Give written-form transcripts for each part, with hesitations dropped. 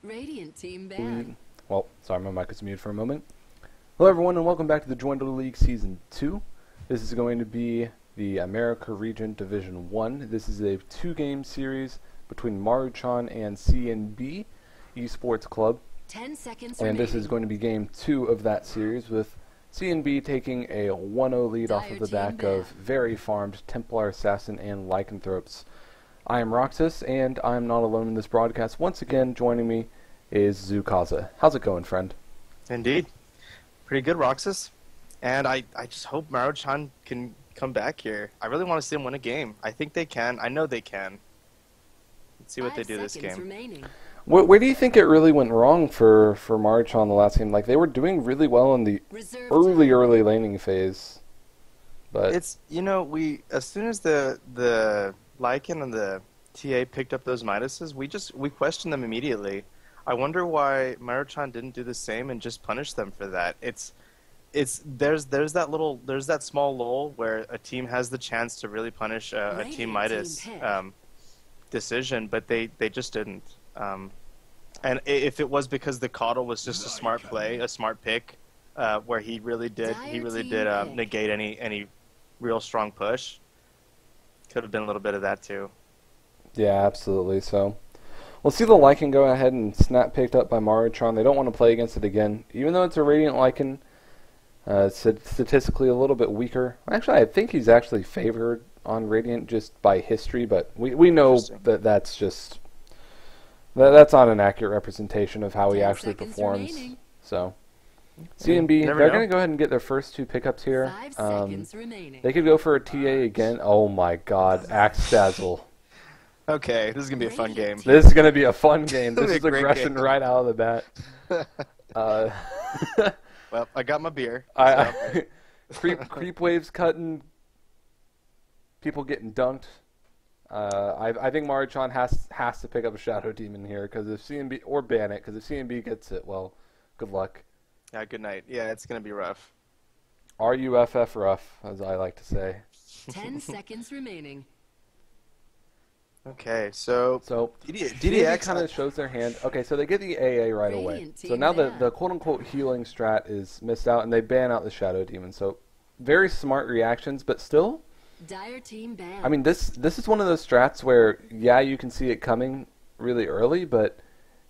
Radiant team ban. Well, sorry, my mic was muted for a moment. Hello everyone and welcome back to the joinDOTA League Season 2. This is going to be the America Region Division 1. This is a 2-game series between Maruchan and CNB Esports Club. 10 seconds and this remaining. is going to be game 2 of that series, with CNB taking a 1-0 lead off of the back of very farmed Templar Assassin and Lycanthropes. I am Roxas, and I am not alone in this broadcast. Once again, joining me is Zukaza. How's it going, friend? Indeed. Pretty good, Roxas. And I just hope Maruchan can come back here. I really want to see him win a game. I think they can. I know they can. Let's see what they do this game. Remaining. Where do you think it really went wrong for Maruchan the last game? Like, they were doing really well in the early laning phase. But it's, you know, as soon as the Lycan and the TA picked up those Midases, we questioned them immediately. I wonder why Maruchan didn't do the same and just punish them for that. There's that small lull where a team has the chance to really punish a team Midas decision, but they just didn't. And if it was because the Caudle was just a smart play, a smart pick, where he really did negate any real strong push, could have been a little bit of that too. Yeah, absolutely. So we'll see the Lycan go ahead and snap picked up by Maruchan. They don't want to play against it again, even though it's a Radiant Lycan. Statistically a little bit weaker. Actually, I think he's actually favored on Radiant just by history, but we know that that's just that's not an accurate representation of how he actually performs. Remaining. So CNB, they're going to go ahead and get their first 2 pickups here. 5 seconds remaining. They could go for a TA again. Oh my God, Axe Dazzle. Okay, this is going to be a fun game. This is going to be a fun game. This is aggression game. right out of the bat. Well, I got my beer. Creep waves cutting, people getting dunked. I think Maruchan has to pick up a Shadow Demon here, because if CNB, or ban it, because if CNB gets it, well, good luck. Yeah, good night. Yeah, it's going to be rough. RUFF rough, as I like to say. 10 seconds remaining. Okay, so DDX kind of shows their hand. Okay, so they get the AA right away. So now the quote-unquote healing strat is missed out, and they ban out the Shadow Demon. So very smart reactions, but still, Dire team ban. I mean, this is one of those strats where, yeah, you can see it coming really early, but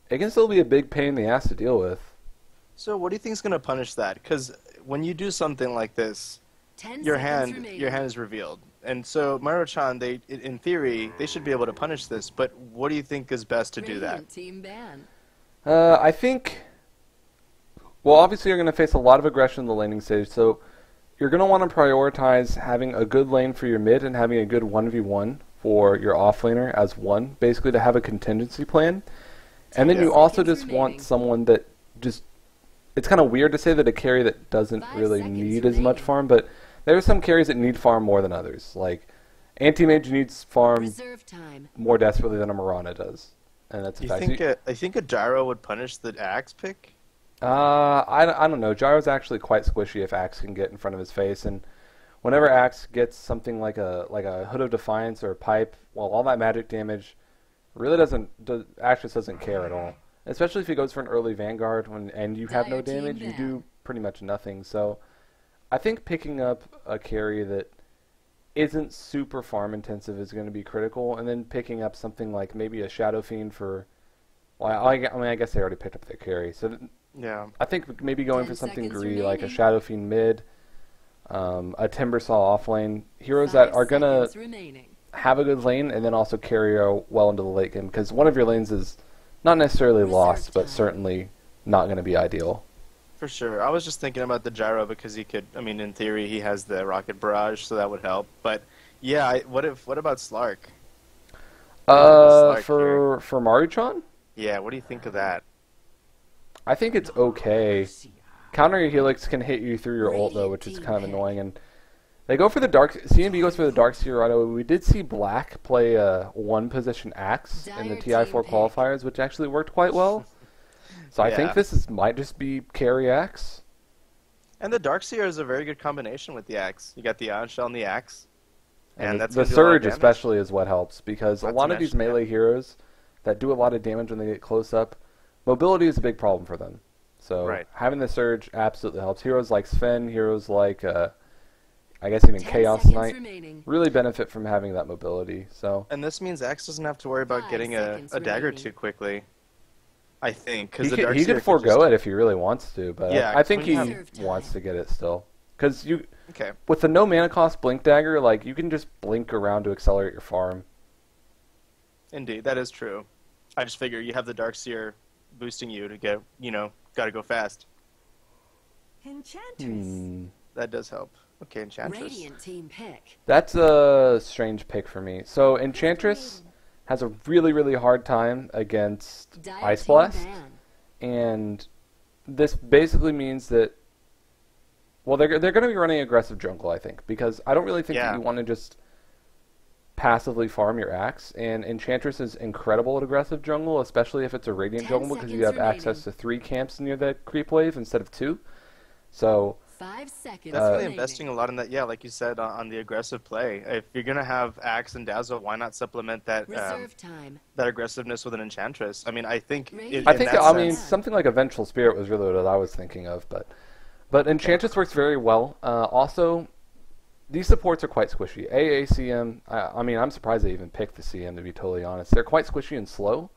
it can still be a big pain in the ass to deal with. So what do you think is going to punish that? Because when you do something like this, your hand is revealed. And so Maruchan, in theory, they should be able to punish this. But what do you think is best to do that? Team ban. I think, well, obviously you're going to face a lot of aggression in the laning stage, so you're going to want to prioritize having a good lane for your mid and having a good 1v1 for your offlaner as one, basically to have a contingency plan. And then you also just want someone that just, it's kind of weird to say that a carry that doesn't really need as much farm, but there are some carries that need farm more than others. Like, Anti-Mage needs farm more desperately than a Mirana does. And that's a fact. I think a Gyro would punish the Axe pick? I don't know. Gyro's actually quite squishy if Axe can get in front of his face, and whenever Axe gets something like a Hood of Defiance or a Pipe, well, all that magic damage really Axe just doesn't care at all. Especially if he goes for an early Vanguard and you have no damage, you do pretty much nothing. So I think picking up a carry that isn't super farm intensive is going to be critical, and then picking up something like maybe a Shadow Fiend for, well, I mean, I guess they already picked up their carry. So yeah, I think maybe going for something greedy like a Shadow Fiend mid, a Timbersaw off lane, heroes that are going to have a good lane and then also carry well into the late game, because one of your lanes is not necessarily lost, but certainly not going to be ideal. For sure. I was just thinking about the Gyro because he could, I mean, in theory, he has the Rocket Barrage, so that would help. But, yeah, what about Slark? For Maruchan? Yeah, what do you think of that? I think it's okay. Counter your Helix can hit you through your ult, though, which is kind of annoying. And they go for the CNB goes for the Darkseer right away. We did see Black play a 1-position Axe in the TI4 qualifiers, which actually worked quite well. So I think this might just be carry Axe. And the Darkseer is a very good combination with the Axe. You got the Ion Shell and the Axe. And that's the Surge especially is what helps, because a lot of these melee heroes that do a lot of damage when they get close up mobility is a big problem for them. So Right. having the surge absolutely helps. Heroes like Sven, heroes like I guess even 10 Chaos seconds Knight remaining. really benefit from having that mobility. So And this means Axe doesn't have to worry about 5 getting seconds a dagger remaining. too quickly. I think because he the could, Dark he Seer could forego just... it if he really wants to, but Yeah, I think 'cause he when you have- wants to get it still. Because you, Okay. with the no mana cost Blink Dagger, like you can just blink around to accelerate your farm. Indeed, that is true. I just figure you have the Dark Seer boosting you to get, gotta go fast. Enchantress. That does help. Okay, Enchantress. Radiant team pick. That's a strange pick for me. So Enchantress has a really, really hard time against Dire Ice team Blast, ban. and this basically means that, well, they're going to be running aggressive jungle, I think, because I don't really think that Yeah. you want to just passively farm your Axe, and Enchantress is incredible at aggressive jungle, especially if it's a Radiant 10 jungle, because you seconds have access to 3 camps near the creep wave instead of 2. So 5 seconds Definitely remaining. investing a lot in that. Yeah, like you said, on the aggressive play. If you're gonna have Axe and Dazzle, why not supplement that Reserve time. that aggressiveness with an Enchantress? I mean, I think. Radiant. I in think that I mean sense- something like a Vengeful Spirit was really what I was thinking of, but Enchantress works very well. Also, these supports are quite squishy. AACM, I mean, I'm surprised they even picked the CM, to be totally honest. They're quite squishy and slow.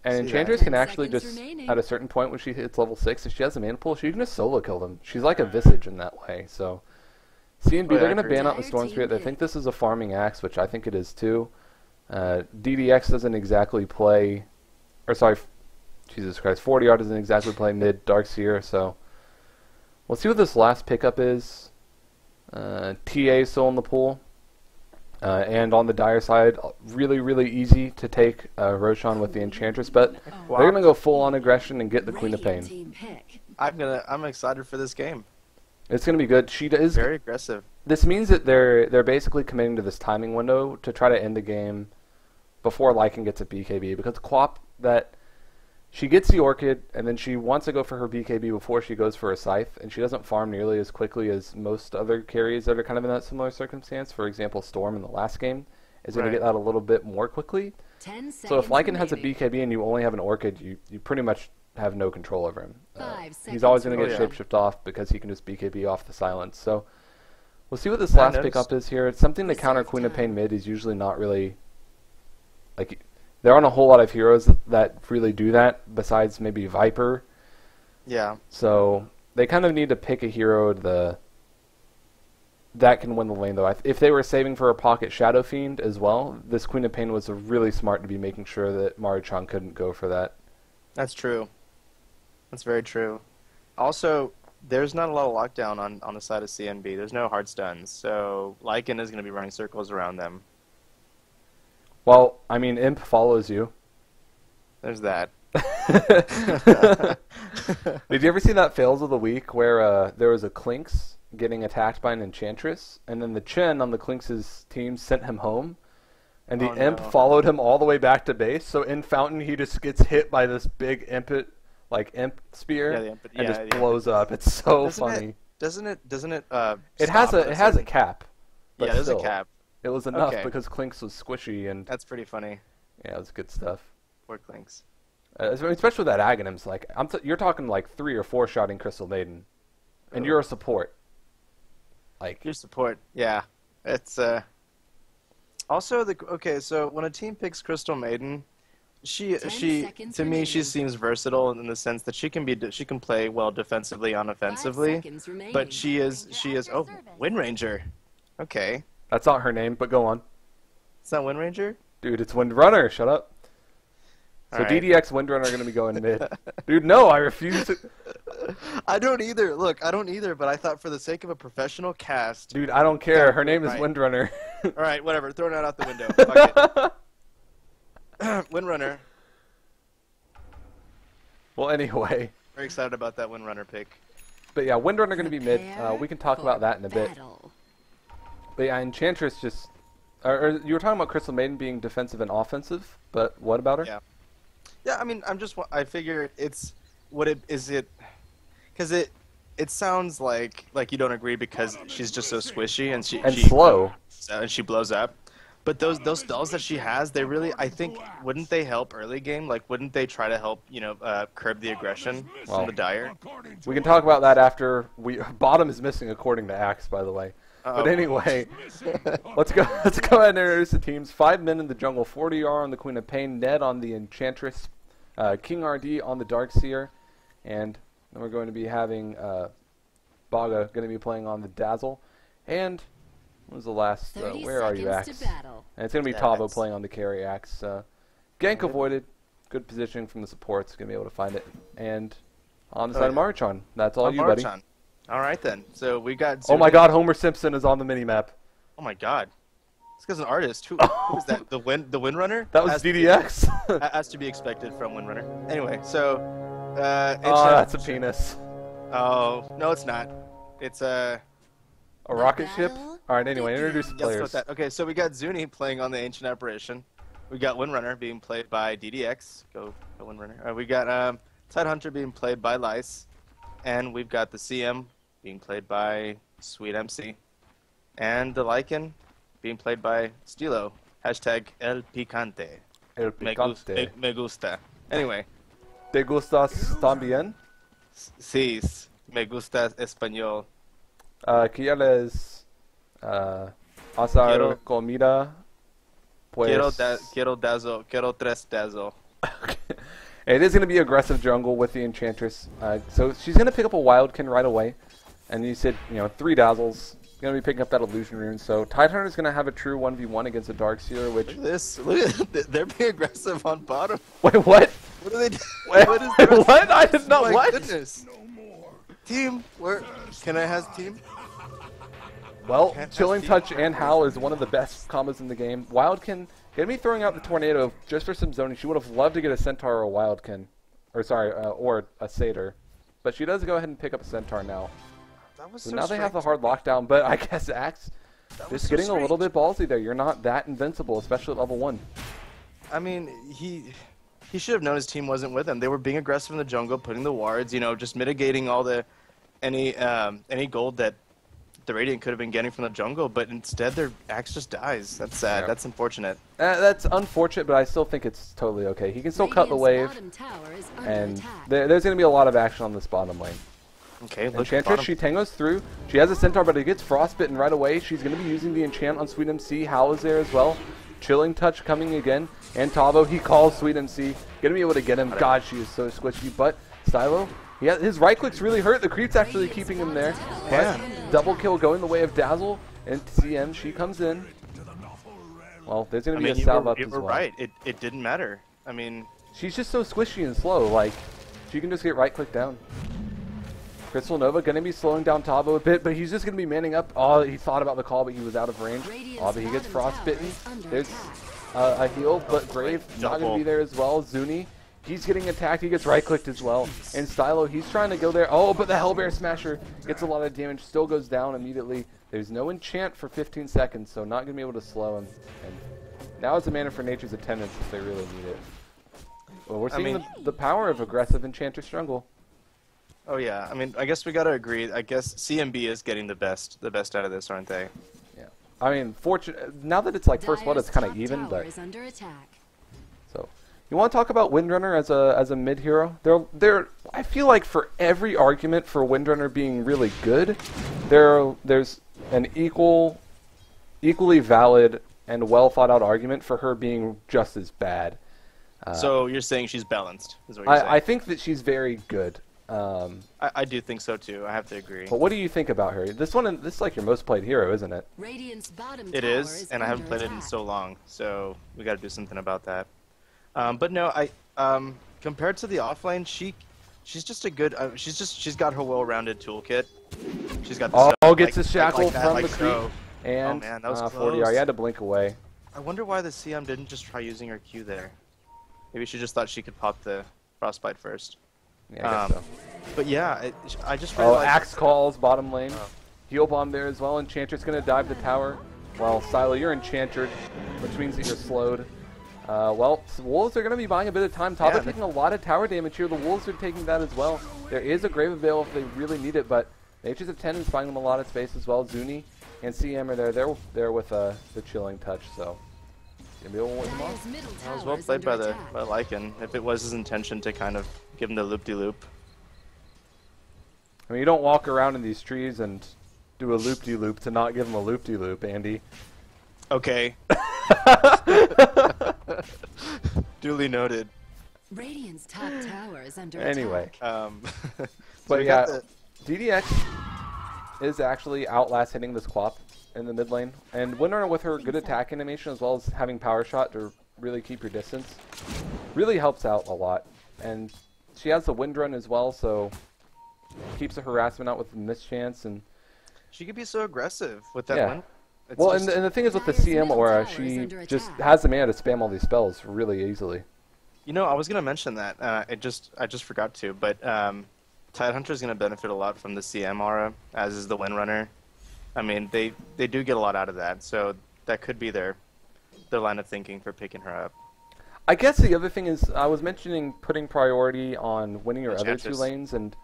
And See Enchantress that. can 10 actually seconds just, remaining. at a certain point when she hits level 6, if she has a mana pool, she can just solo kill them. She's like a Visage in that way. So CNB, Oh, yeah, they're I going to agree. ban out the Dire Storm team Spirit. They pick. think this is a farming axe, which I think it is too. DDX doesn't exactly play, or sorry, Jesus Christ, 40R doesn't exactly play mid Darkseer, so we'll see what this last pickup is. TA still in the pool. And on the Dire side, really, really easy to take Roshan with the Enchantress, but they're going to go full on aggression and get the Queen of Radiant Pain. team pick. I'm excited for this game. It's going to be good. She is. Very aggressive. This means that they're basically committing to this timing window to try to end the game before Lycan gets a BKB, because Quap, that she gets the Orchid and then she wants to go for her BKB before she goes for a Scythe, and she doesn't farm nearly as quickly as most other carries that are kind of in that similar circumstance. For example, Storm in the last game is going Right. to get that a little bit more quickly. 10 seconds So if Lycan has a remaining. BKB and you only have an Orchid, you pretty much have no control over him. 5 He's seconds always going to get remaining. shapeshift off because he can just BKB off the silence. So we'll see what this I last noticed. pickup is here. It's something to counter Reserve Queen of time. Pain mid is usually not really, like, there aren't a whole lot of heroes that really do that besides maybe Viper. Yeah. So they kind of need to pick a hero that can win the lane, though. If they were saving for a pocket Shadow Fiend as well, this Queen of Pain was really smart to be making sure that Maruchan couldn't go for that. That's true. That's very true. Also, there's not a lot of lockdown on the side of CNB. There's no hard stuns, so Lycan is going to be running circles around them. Well, I mean, Imp follows you. There's that. Did you ever see that fails of the week where there was a Clinks getting attacked by an Enchantress, and then the Chen on the Clinks' team sent him home, and the Oh, Imp no. followed him all the way back to base, so in Fountain he just gets hit by this big Imp spear Yeah, the Imp- and yeah, just the Imp- blows up. It's so Doesn't funny. Doesn't it? It has stop a at has a certain- cap. But Yeah, there's still, a cap. It was enough Okay. because Clinks was squishy, and That's pretty funny. yeah, it was good stuff. Poor Clinks. Especially that Aghanims, like you're talking like 3 or 4 shotting Crystal Maiden, and Oh. you're a support. Like Your support. Yeah. It's also okay. So when a team picks Crystal Maiden, she 10 seconds to me she remaining. seems versatile in the sense that she can play well defensively and 5 offensively. seconds remaining. But she is oh, Wind Ranger. Okay. that's not her name, but go on, It's not Wind Ranger? dude. It's Windrunner. Shut up. So All right. DDX Windrunner are going to be going mid. Dude, no, I refuse to. I don't either. Look, I don't either, but I thought for the sake of a professional cast. Dude, I don't care. Her name is Right. Windrunner. All right, whatever. Throw it out the window. Fuck it. Windrunner. Well, anyway, Very excited about that Windrunner pick. but yeah, Windrunner going to be mid. Prepare We can talk for about that in a bit. battle. But yeah, Enchantress just. Or you were talking about Crystal Maiden being defensive and offensive, but what about her? Yeah. Yeah, I mean, I figure it's because it sounds like you don't agree because she's just so squishy and And she slow. and she blows up. But those spells that she has, they really, I think, wouldn't they help early game? Like, wouldn't they try to help, curb the aggression from the Dire? We can talk about that after bottom is missing according to Axe, by the way. But anyway, let's go ahead and introduce the teams. 5 men in the jungle, 40R on the Queen of Pain, Ned on the Enchantress, King RD on the Darkseer, and then we're going to be having Baga going to be playing on the Dazzle, and what was the last? Where are you, Axe? And it's going to be Tavo playing on the carry Axe. Gank avoided. Good positioning from the supports. Going to be able to find it. And on the side of Maruchan. That's all you, buddy. All right, then. So we got... Oh, my God. Homer Simpson is on the minimap. Oh, my God. This guy's an artist. Who is that? The Windrunner? That was DDX? Has to be expected from Windrunner. Anyway, so... oh, that's a penis. Oh, no, it's not. It's a rocket ship? Alright, anyway, introduce the players. Okay, so we got Zuni playing on the Ancient Apparition. We got Windrunner being played by DDX. Go Windrunner. We got Tidehunter being played by Lice. And we've got the CM being played by Sweet MC. And the Lycan being played by Stilo. Hashtag El Picante. El Picante. Me gusta. Anyway. ¿Te gustas también? Sí, me gusta español. ¿Quieres hacer comida? Pues... Quiero tres dazzle. It is going to be aggressive jungle with the Enchantress. So she's going to pick up a Wildkin right away. And you said, 3 dazzles. Going to be picking up that illusion rune. So Tidehunter is going to have a true 1v1 against a Darkseer, which... Look at this. They're being aggressive on bottom. Wait, what? What are they doing? What is this? What? I did not... My what? Goodness. Team, where... Can I have team? Well, Chilling Touch and Howl is one of the best combos in the game. Wildkin, going to be throwing out the Tornado just for some zoning. She would have loved to get a Centaur or a Wildkin. Or a Satyr. But she does go ahead and pick up a Centaur now. So now they have the hard lockdown, but I guess Axe just getting a little bit ballsy there. You're not that invincible, especially at level 1. I mean, he should have known his team wasn't with him. They were being aggressive in the jungle, putting the wards, just mitigating all the any gold that the Radiant could have been getting from the jungle, but instead their Axe just dies. That's sad. Yeah. That's unfortunate. That's unfortunate, but I still think it's totally okay. He can still cut the wave, and there's going to be a lot of action on this bottom lane. Okay, Enchantress, she tangos through. She has a Centaur, but it gets frostbitten right away. She's going to be using the enchant on Sweet MC. Howl is there as well. Chilling Touch coming again. And Tavo, he calls Sweet MC. Going to be able to get him. God, she is so squishy. But Stylo, his right click's really hurt. The creep's actually keeping him there. Yeah. Double kill going the way of Dazzle. And CM, she comes in. Well, there's going to be a salve up as well. You were right. It didn't matter. I mean... She's just so squishy and slow. Like, she can just get right click down. Crystal Nova going to be slowing down Tavo a bit, but he's just going to be manning up. Oh, he thought about the call, but he was out of range. Oh, but he gets frostbitten. There's a heal, but Grave not going to be there as well. Zuni, he's getting attacked. He gets right-clicked as well. And Stylo, he's trying to go there. Oh, but the Hellbear Smasher gets a lot of damage, still goes down immediately. There's no enchant for 15 seconds, so not going to be able to slow him. And now it's a Mana for Nature's attendance if they really need it. Well, we're seeing the power of aggressive Enchantress jungle. Oh yeah, I mean, I guess we gotta agree. I guess CNB is getting the best out of this, aren't they? Yeah. I mean, now that it's like first blood, it's kind of even, but. So, you want to talk about Windrunner as a mid hero? I feel like for every argument for Windrunner being really good, there's an equally valid and well thought out argument for her being just as bad. So you're saying she's balanced? Is what you're saying? I think that she's very good. I do think so too. I have to agree. But what do you think about her? This is like your most played hero, isn't it? It is, and I haven't played it in so long, so we got to do something about that. But no, compared to the offlane, she's just a good. She's got her well-rounded toolkit. She's got the gets a shackle from the creep, and oh man, that was close. 40R. You had to blink away. I wonder why the CM didn't just try using her Q there. Maybe she just thought she could pop the frostbite first. Yeah, I guess so. But yeah, I just realized... Axe calls bottom lane. Heal bomb there as well. Enchantress going to dive the tower. Well, Silo, you're enchanted, which means that you're slowed. Well, Wolves are going to be buying a bit of time. Tavo taking a lot of tower damage here. The Wolves are taking that as well. There is a Grave of Veil if they really need it, but Nature's Attendant's buying them a lot of space as well. Zuni and CM are there. They're there with the Chilling Touch, so Gonna be able to win them off. Dire's middle That was tower well is played under by attack. Lycan. If it was his intention to kind of give him the loop-de-loop. I mean, you don't walk around in these trees and do a loop-de-loop to not give him a loop-de-loop, Andy. Okay. Duly noted. Radiant's top tower is under Anyway. attack. So But we yeah, got DDX is actually outlast hitting this Quap in the mid lane. And Windrunner with her good attack animation as well as having power shot to really keep your distance really helps out a lot. And she has the wind run as well, so keeps the harassment out with the mischance. And she could be so aggressive with that yeah. one. It's Well, just- and the thing is with the Dire's CM middle aura, tower is she under just attack. has the mana to spam all these spells really easily. You know, I was gonna mention that. I just forgot to. But Tidehunter is gonna benefit a lot from the CM aura, as is the Windrunner. I mean, they do get a lot out of that, so that could be their line of thinking for picking her up. I guess the other thing is, I was mentioning putting priority on winning your other two Enchantress. lanes, and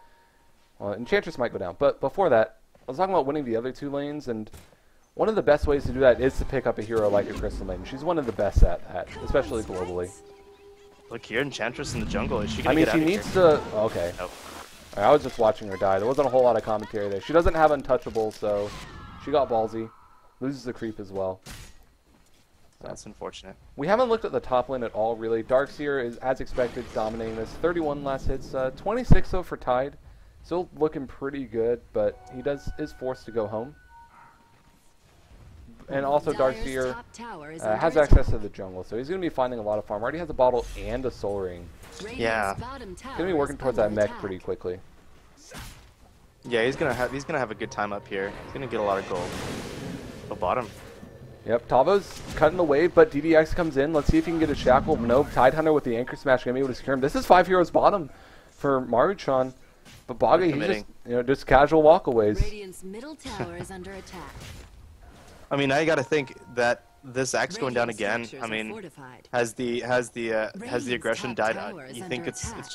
well, Enchantress might go down. But before that, I was talking about winning the other two lanes, and one of the best ways to do that is to pick up a hero like a Crystal Maiden. She's one of the best at that, especially globally. Look here, Enchantress in the jungle. Is she I gonna mean, get she out needs of to... Okay. Nope. I was just watching her die. There wasn't a whole lot of commentary there. She doesn't have Untouchable, so she got ballsy. Loses the creep as well. That's unfortunate. We haven't looked at the top lane at all, really. Darkseer is, as expected, dominating this. 31 last hits, 26 though for Tide. Still looking pretty good, but he is forced to go home. And also Dire's Darkseer top tower is has under access to attack. the jungle, so he's going to be finding a lot of farm. Already has a bottle and a soul ring. Radiant's Yeah. bottom tower He's going to be working is towards that under mech attack. pretty quickly. Yeah, he's gonna have a good time up here. He's gonna get a lot of gold. Go bottom. Yep, Tavo's cutting the wave, but DDX comes in. Let's see if he can get a shackle. Nope, Tidehunter with the anchor smash going to be able to secure him. This is 5 heroes bottom for Maruchan. But Baga, he's just, just casual walkaways. Radiant's middle tower is under attack. I mean, now you got to think that this axe going down Radiant again. structures I are mean, fortified. has the aggression top died tower out? is You think under it's attack.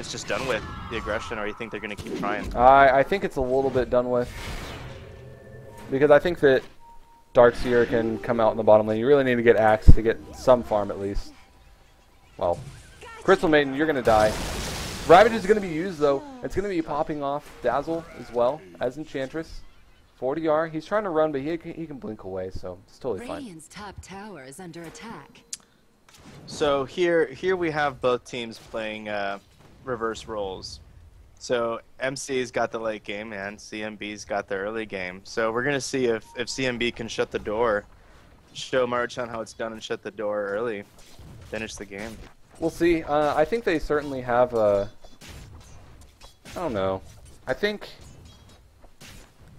just done with the aggression, or you think they're gonna keep trying? I think it's a little bit done with. Because I think that Darkseer can come out in the bottom lane. You really need to get Axe to get some farm at least. Well, Crystal Maiden, you're going to die. Ravage is going to be used though. It's going to be popping off Dazzle as well as Enchantress. 40R. He's trying to run, but he can blink away, so it's totally fine. Radiant's top tower is under attack. So here we have both teams playing reverse roles. So MC's got the late game and CNB's got the early game. So we're gonna see if CNB can shut the door, show Maruchan how it's done, and shut the door early, finish the game. We'll see. I think they certainly have a... I don't know.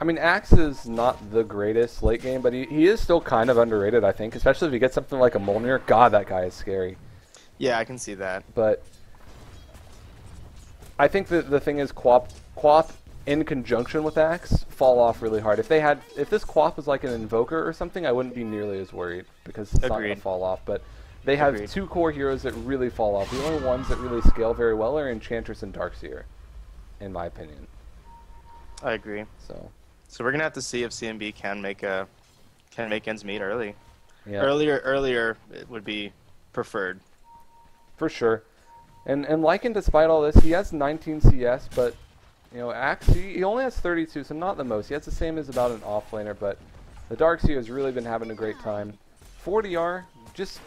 I mean, Axe is not the greatest late game, but he is still kind of underrated, I think. Especially if you get something like a Molnir. God, that guy is scary. Yeah, I can see that. But I think that the thing is Quap in conjunction with Axe fall off really hard. If this Quap was like an Invoker or something, I wouldn't be nearly as worried because it's not going to Agreed. fall off. But they have Agreed. two core heroes that really fall off. The only ones that really scale very well are Enchantress and Darkseer, in my opinion. I agree. So So we're gonna have to see if CNB can make ends meet early. yeah, Earlier it would be preferred. for sure. And Lycan, despite all this, he has 19 CS, but you know, Axe he only has 32, so not the most. He has the same as about an offlaner, but the Darkseer has really been having a great time. 40R, just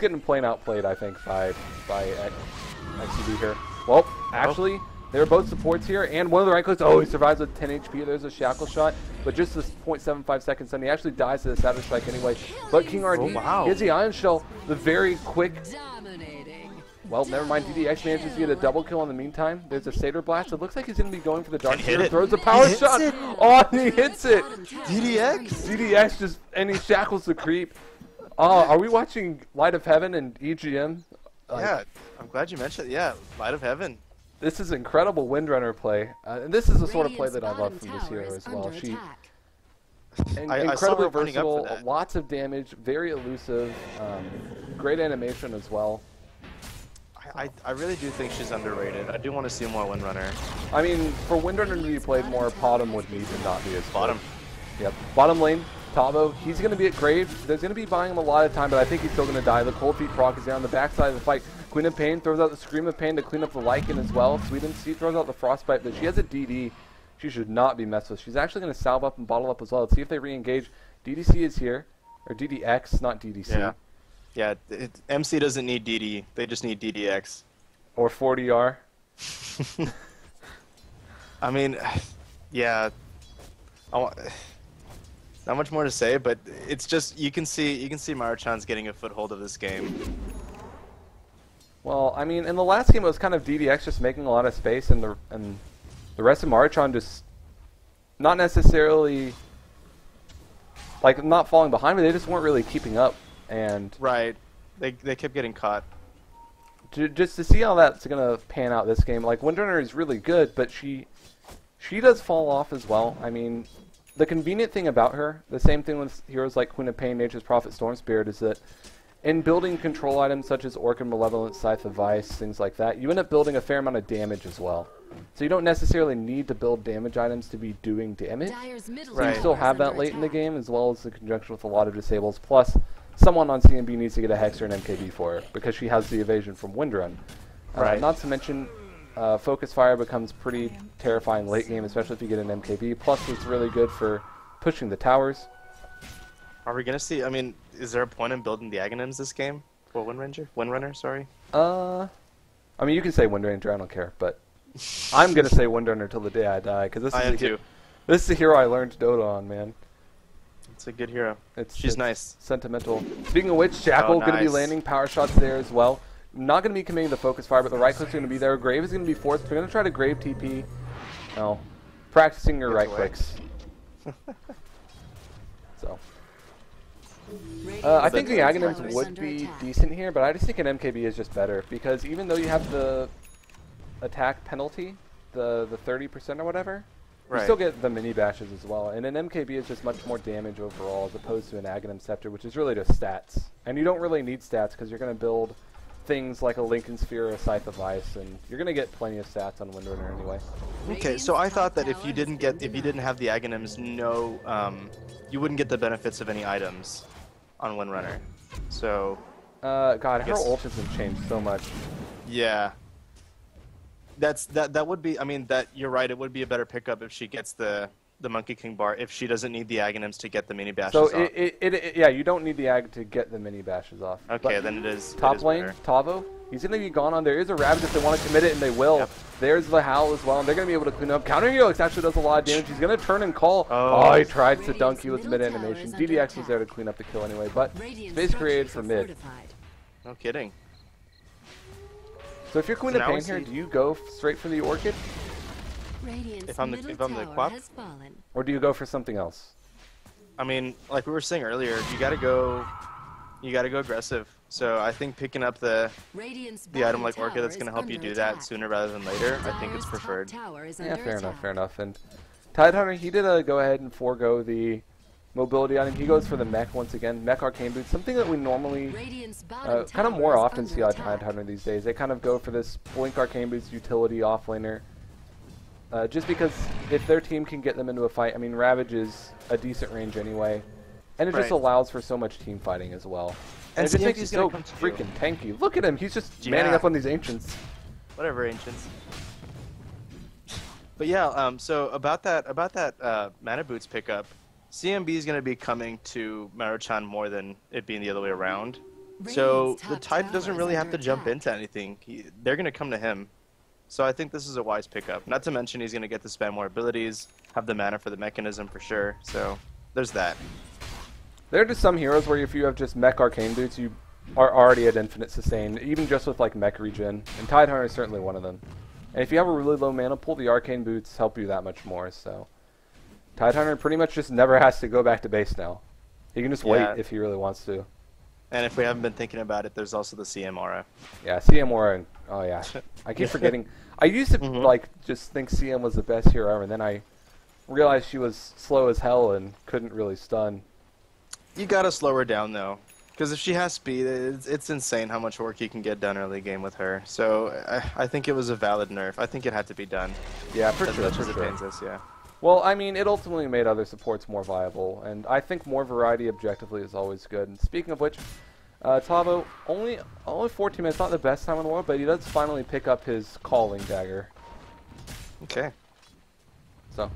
getting plain outplayed, I think, by XCB here. Well, actually, they were both supports here, and one of the right clicks, oh, he survives with 10 HP. There's a shackle shot, but just this 0.75 seconds, and he actually dies to the Savage Strike anyway. But King RD, Oh, wow. he has the Iron Shell, the very quick... Dominating. Well, never mind. DDX manages to get a double kill in the meantime. There's a Satyr Blast. It looks like he's going to be going for the Dark hit Seer. it. Throws a power hits shot. it. Oh, and he hits it. DDX? DDX just, and he shackles the creep. Oh, are we watching Light of Heaven and EGM? Yeah, I'm glad you mentioned it. Yeah, Light of Heaven. This is incredible Windrunner play. And this is the sort of play Radiant's that I love bottom from this tower hero is as well. under She attack. I saw incredibly her running up for versatile, that. lots of damage, very elusive, great animation as well. I really do think she's underrated. I do want to see more Windrunner. I mean, for Windrunner to be played more, Bottom would need to not be as good. Bottom. Yep. Bottom lane, Tavo, he's going to be at Grave. There's going to be buying him a lot of time, but I think he's still going to die. The Cold Feet proc is there on the backside of the fight. Queen of Pain throws out the Scream of Pain to clean up the Lycan as well. Sweden C throws out the Frostbite, but she has a DD. She should not be messed with. She's actually going to salve up and bottle up as well. Let's see if they re-engage. DDC is here. Or DDX, not DDC. Yeah. Yeah, MC doesn't need DD. They just need DDX. Or 40R. I mean, yeah. Not much more to say, but it's just you can see Maruchan's getting a foothold of this game. Well, I mean, in the last game it was kind of DDX just making a lot of space, and the rest of Maruchan just not necessarily like not falling behind, but they just weren't really keeping up. And right, they kept getting caught. Just to see how that's gonna pan out this game, like Windrunner is really good, but she does fall off as well. I mean, the convenient thing about her, the same thing with heroes like Queen of Pain, Nature's Prophet, Storm Spirit, is that in building control items such as Orc and Malevolent, Scythe of Vice, things like that, you end up building a fair amount of damage as well. So you don't necessarily need to build damage items to be doing damage. So you still have that late in the game, as well as the conjunction with a lot of disables. Plus, someone on CNB needs to get a Hex or an MKB for her, because she has the evasion from Windrun. Not to mention, Focus Fire becomes pretty terrifying late game, especially if you get an MKB. Plus, it's really good for pushing the towers. Are we gonna see? I mean, is there a point in building the Aghanims this game? Well, Windrunner, sorry. I mean, you can say Windranger, I don't care, but I'm gonna say Windrunner till the day I die, because this is a hero I learned Dota on, man. It's a good hero. She's it's nice. Sentimental. Speaking of which, Jackal going to be landing power shots there as well. Not going to be committing the focus fire, but the right click's going to be there. Grave is going to be forced. They're going to try to Grave TP. No. Practicing your right clicks. So. I think the Aghanims would be decent here, but I just think an MKB is just better, because even though you have the attack penalty, the 30% or whatever, you still get the mini bashes as well, and an MKB is just much more damage overall as opposed to an Aghanim Scepter, which is really just stats. And you don't really need stats because you're going to build things like a Lincoln Sphere or a Scythe of Ice, and you're going to get plenty of stats on Windrunner anyway. Okay, so I thought that if you didn't have the Aghanims, you wouldn't get the benefits of any items on Windrunner. So God, her ult has been changed so much. Yeah. That would be, I mean, that you're right, it would be a better pickup if she gets the Monkey King bar, if she doesn't need the Aghanims to get the mini bashes off. So yeah, you don't need the Ag to get the mini bashes off. Okay, then it is. Top lane, Tavo, he's going to be gone on. There is a Ravage if they want to commit it, and they will. Yep. There's the Howl as well, and they're going to be able to clean up. Counter Helix actually does a lot of damage. He's going to turn and call. Oh, he tried to dunk you with mid-animation. DDX was there to clean up the kill anyway, but space created for mid. No kidding. So if you're Queen of Pain here, do you go straight for the Orchid? If I'm the Quap? Or do you go for something else? I mean, like we were saying earlier, you gotta go aggressive. So I think picking up the item like Orchid that's gonna help you do that sooner rather than later, I think it's preferred. Yeah, fair enough. And Tidehunter, he did go ahead and forego the mobility item. He goes for the mech once again. Mech Arcane Boots, something that we normally kind of more often see on Tidehunter these days. They kind of go for this Blink Arcane Boots utility offlaner. Just because if their team can get them into a fight, I mean, Ravage is a decent range anyway. And it just allows for so much team fighting as well. And it just makes you so freaking tanky. Look at him, he's just manning up on these Ancients. Whatever, Ancients. But yeah, so about that Mana Boots pickup, CNB is going to be coming to Maruchan more than it being the other way around. So the Tide doesn't really have to jump into anything. They're going to come to him. So I think this is a wise pickup. Not to mention he's going to get to spam more abilities, have the mana for the mechanism for sure. So there's that. There are just some heroes where if you have just Mech Arcane Boots, you are already at infinite sustain, even just with like Mech Regen. And Tidehunter is certainly one of them. And if you have a really low mana pool, the Arcane Boots help you that much more. So Tidehunter pretty much just never has to go back to base now. He can just wait if he really wants to. And if we haven't been thinking about it, there's also the CM aura. Yeah, CM aura. Oh yeah, I keep forgetting. I used to like just think CM was the best hero ever, and then I realized she was slow as hell and couldn't really stun. You gotta slow her down though, because if she has speed, it's insane how much work you can get done early game with her. So I think it was a valid nerf. I think it had to be done. Yeah, for sure. As much as it pains us, yeah. Well, I mean, it ultimately made other supports more viable, and I think more variety objectively is always good. And speaking of which, Tavo, only 14 minutes, not the best time in the world, but he does finally pick up his calling dagger. Okay. So,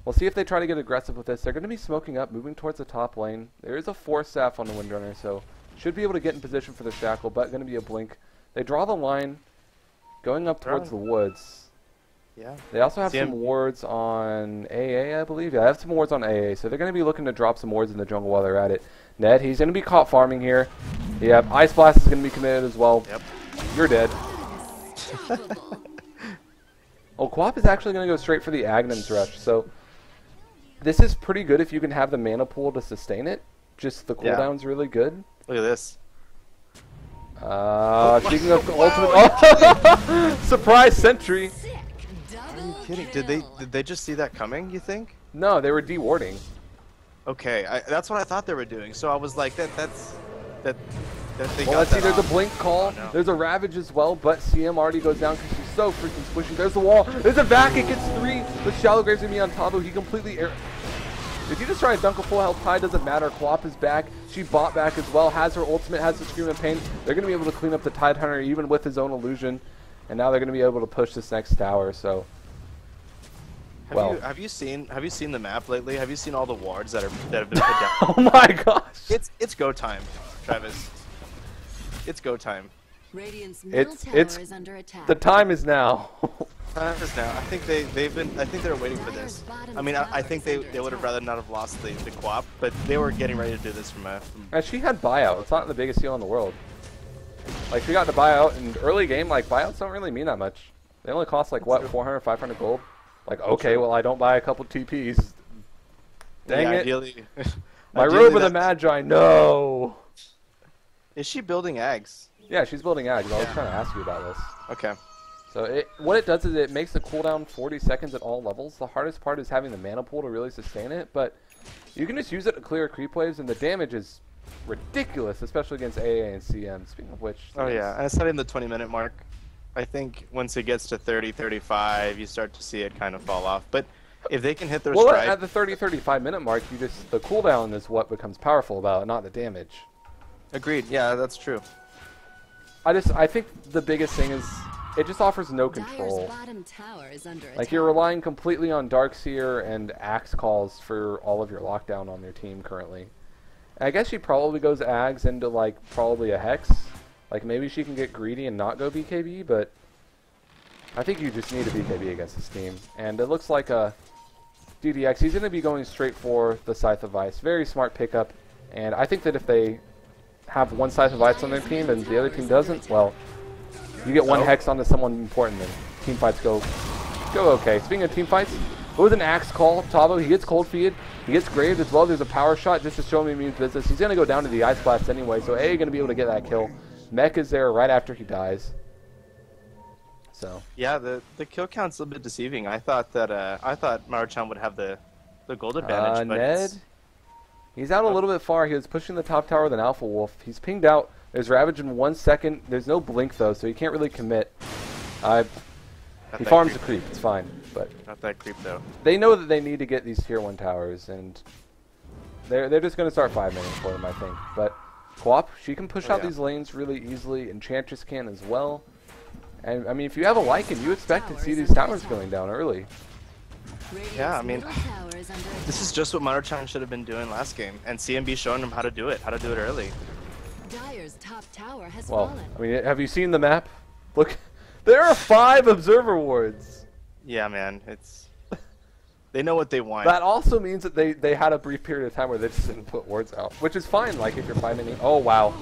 we'll see if they try to get aggressive with this. They're going to be smoking up, moving towards the top lane. There is a Force Staff on the Windrunner, so should be able to get in position for the Shackle, but going to be a blink. They draw the line, going up towards the woods. Yeah. They also have some wards on AA, I believe. Yeah, they have some wards on AA, so they're going to be looking to drop some wards in the jungle while they're at it. Ned, he's going to be caught farming here. Yep, Ice Blast is going to be committed as well. Yep. You're dead. Oh, Quap is actually going to go straight for the Agnon's Rush, so this is pretty good if you can have the mana pool to sustain it. Just the cooldown's really good. Look at this. Speaking of ultimate... Surprise sentry! Are you kidding? Did they just see that coming, you think? No, they were dewarding. Okay, that's what I thought they were doing. So I was like, that they Well, got let's see, that there's a off. blink call. Oh, no. There's a Ravage as well, but CM already goes down because she's so freaking squishy. There's the wall. There's a vac. It gets 3. The Shallow Grave's going to be on Tabo. He completely... If you just try to dunk a full health Tide, doesn't matter. Quap is back. She bought back as well. Has her ultimate. Has the Scream of Pain. They're going to be able to clean up the Tide Hunter even with his own illusion. And now they're going to be able to push this next tower, so... Have you seen the map lately? Have you seen all the wards that have been put down? Oh my gosh! It's go time, Travis. It's go time. Radiant's middle tower It's is under attack. the time is now. Time is now. I think they're waiting for this. I mean, I think they would have rather not have lost the Quap, but they were getting ready to do this from And she had buyout. It's not the biggest heal in the world. Like, she got the buyout in early game. Like, buyouts don't really mean that much. They only cost like what, 400, 500 gold. Like, okay, well, I don't buy a couple TPs. Dang yeah, it. Ideally, My Robe of the Magi, no! Is she building Ags? Yeah, she's building Ag. I was trying to ask you about this. Okay. So what it does is it makes the cooldown 40 seconds at all levels. The hardest part is having the mana pool to really sustain it, but you can just use it to clear creep waves, and the damage is ridiculous, especially against AA and CM, speaking of which. Oh yeah, and it's not even the 20-minute mark. I think once it gets to 30, 35, you start to see it kind of fall off. But if they can hit their stride... at the 30, 35 minute mark, the cooldown is what becomes powerful about it, not the damage. Agreed. Yeah, that's true. I think the biggest thing is it just offers no control. Dire's bottom tower is under Like, attack. you're relying completely on Darkseer and Axe calls for all of your lockdown on your team currently. And I guess she probably goes Ags into, like, probably a Hex. Like, maybe she can get greedy and not go BKB, but I think you just need a BKB against this team. And it looks like a DDX. He's going to be going straight for the Scythe of Ice. Very smart pickup. And I think that if they have one Scythe of Ice on their team and the other team doesn't, well, you get one Hex onto someone important, and team fights go okay. Speaking of team fights, it was an Axe call. Tavo, he gets cold feed. He gets graved as well. There's a power shot just to show him he means business. He's going to go down to the Ice Blast anyway, so A, going to be able to get that kill. Mech is there right after he dies. So Yeah, the kill count's a little bit deceiving. I thought Maruchan would have the gold advantage, but Ned, he's out a little bit far. He was pushing the top tower with an Alpha Wolf. He's pinged out. There's Ravage in 1 second. There's no blink though, so he can't really commit. He farms the creep. It's fine, but not that creep though. they know that they need to get these tier 1 towers, and they're just going to start 5-manning for them, I think. But Quap, she can push out these lanes really easily. Enchantress can as well. And I mean, if you have a Lycan, you expect to see these towers going down early. Yeah, I mean, this is just what Maruchan should have been doing last game, and CNB showing them how to do it early. Dire's top tower has Well, fallen. I mean, have you seen the map? Look, there are 5 observer wards. Yeah, man, they know what they want. That also means that they had a brief period of time where they just didn't put wards out, which is fine. Like if you're 5-manning. Oh wow,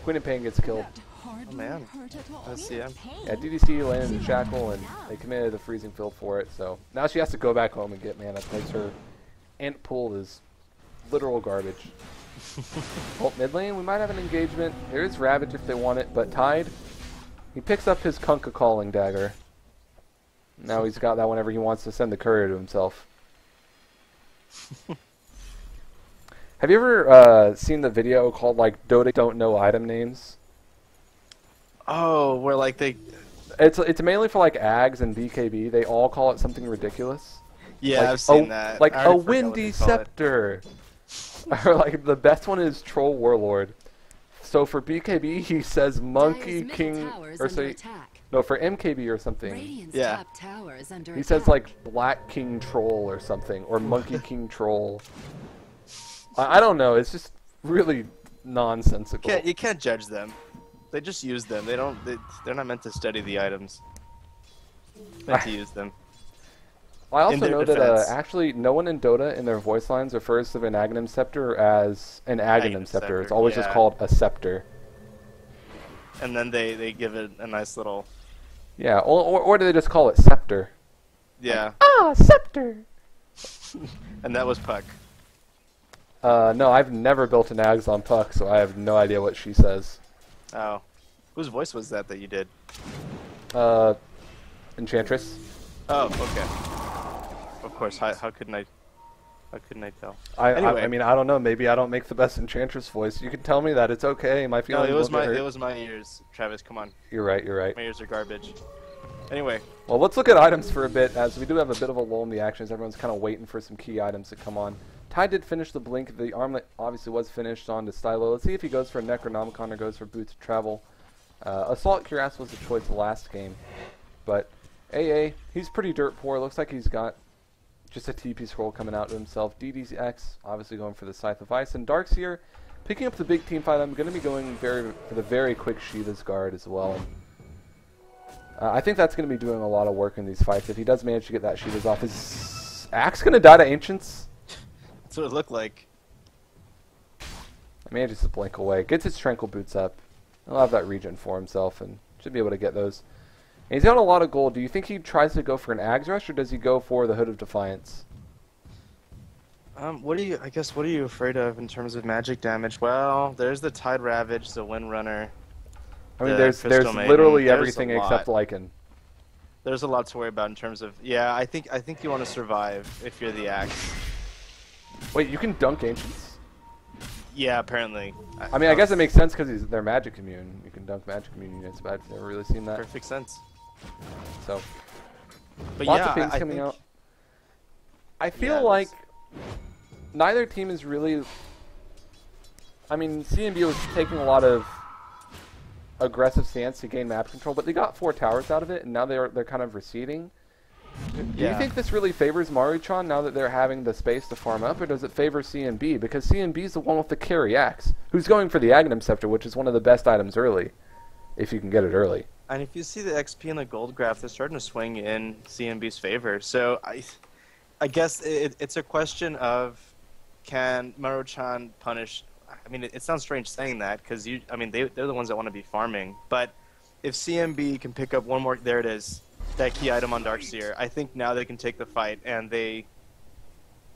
Queen and Pain gets killed. Oh man, let's see him. Yeah, DDC landed in Shackle, and they committed the freezing field for it. So now she has to go back home and get mana because her ant pool is literal garbage. Oh, mid lane, we might have an engagement. There is Ravage if they want it, but Tide, he picks up his Kunkka Calling Dagger. Now he's got that whenever he wants to send the courier to himself. Have you ever seen the video called, like, Dota Don't Know Item Names? Oh, where like they... It's mainly for, like, Ags and BKB. They all call it something ridiculous. Yeah, like I've seen that. Like I a already forgot what windy they call it. scepter. Or like the best one is Troll Warlord. So for BKB he says Monkey Dire's middle King, tower is or under say attack. no, for MKB or something. Radiant's Yeah. top tower is under He attack. says like Black King Troll or something, or Monkey King Troll. I don't know. It's just really nonsensical. You can't judge them. They just use them. They're not meant to study the items. Meant to use them. I also in their know that defense. actually no one in Dota in their voice lines refers to an Aghanim Scepter as an Aghanim Scepter. It's always just yeah. called a scepter. And then they give it a nice little Yeah, or do they just call it scepter? yeah. Ah, scepter. And that was Puck. No, I've never built an Ags on Puck, so I have no idea what she says. Oh, whose voice was that you did? Enchantress. Oh, okay. Of course. How couldn't I? How couldn't I tell? I Anyway. mean, I don't know. Maybe I don't make the best Enchantress voice. You can tell me that. It's okay. My No, feelings it was won't get hurt. it was my ears. Travis, come on. You're right. You're right. My ears are garbage. Anyway, Well, let's look at items for a bit, as we do have a bit of a lull in the action, as everyone's kind of waiting for some key items to come on. Ty did finish the Blink. The armlet obviously was finished on to Stylo. Let's see if he goes for a Necronomicon or goes for Boots of Travel. Assault Cuirass was the choice last game, but AA, he's pretty dirt poor. Looks like he's got just a TP scroll coming out to himself. DDX obviously going for the Scythe of Ice, and Darkseer picking up the big team fight. I'm going to be going for the very quick Shiva's Guard as well. I think that's going to be doing a lot of work in these fights. If he does manage to get that Shiva's off, is Axe going to die to Ancients? that's what it looked like. It manages to blink away. Gets his Tranquil Boots up. He'll have that regen for himself and should be able to get those. And he's got a lot of gold. Do you think he tries to go for an Ags Rush, or does he go for the Hood of Defiance? What are you afraid of in terms of magic damage? Well, there's the Tide Ravage, the Windrunner. I mean, The there's Crystal Maiden. literally There's everything a except lot. Lycan. There's a lot to worry about in terms of I think you want to survive if you're the Axe. Wait, you can dunk Ancients? Yeah, apparently. I mean, I guess it makes sense because they're magic immune. You can dunk magic immune units, but I've never really seen that. Perfect sense. So, But lots yeah, of things I coming think- out. I feel Yeah, like neither team is really. I mean, CNB was taking a lot of aggressive stance to gain map control, but they got 4 towers out of it, and now they're kind of receding. Do you Yeah. think this really favors Maruchan now that they're having the space to farm up, or does it favor CNB? Because CNB is the one with the carry axe, who's going for the Aghanim Scepter, which is one of the best items early, if you can get it early. And if you see the XP and the gold graph, they're starting to swing in CNB's favor. So I guess it's a question of, can Maruchan punish? I mean, it sounds strange saying that because they're the ones that want to be farming. But if CNB can pick up one more, there it is, that key item on Darkseer, I think now they can take the fight, and they're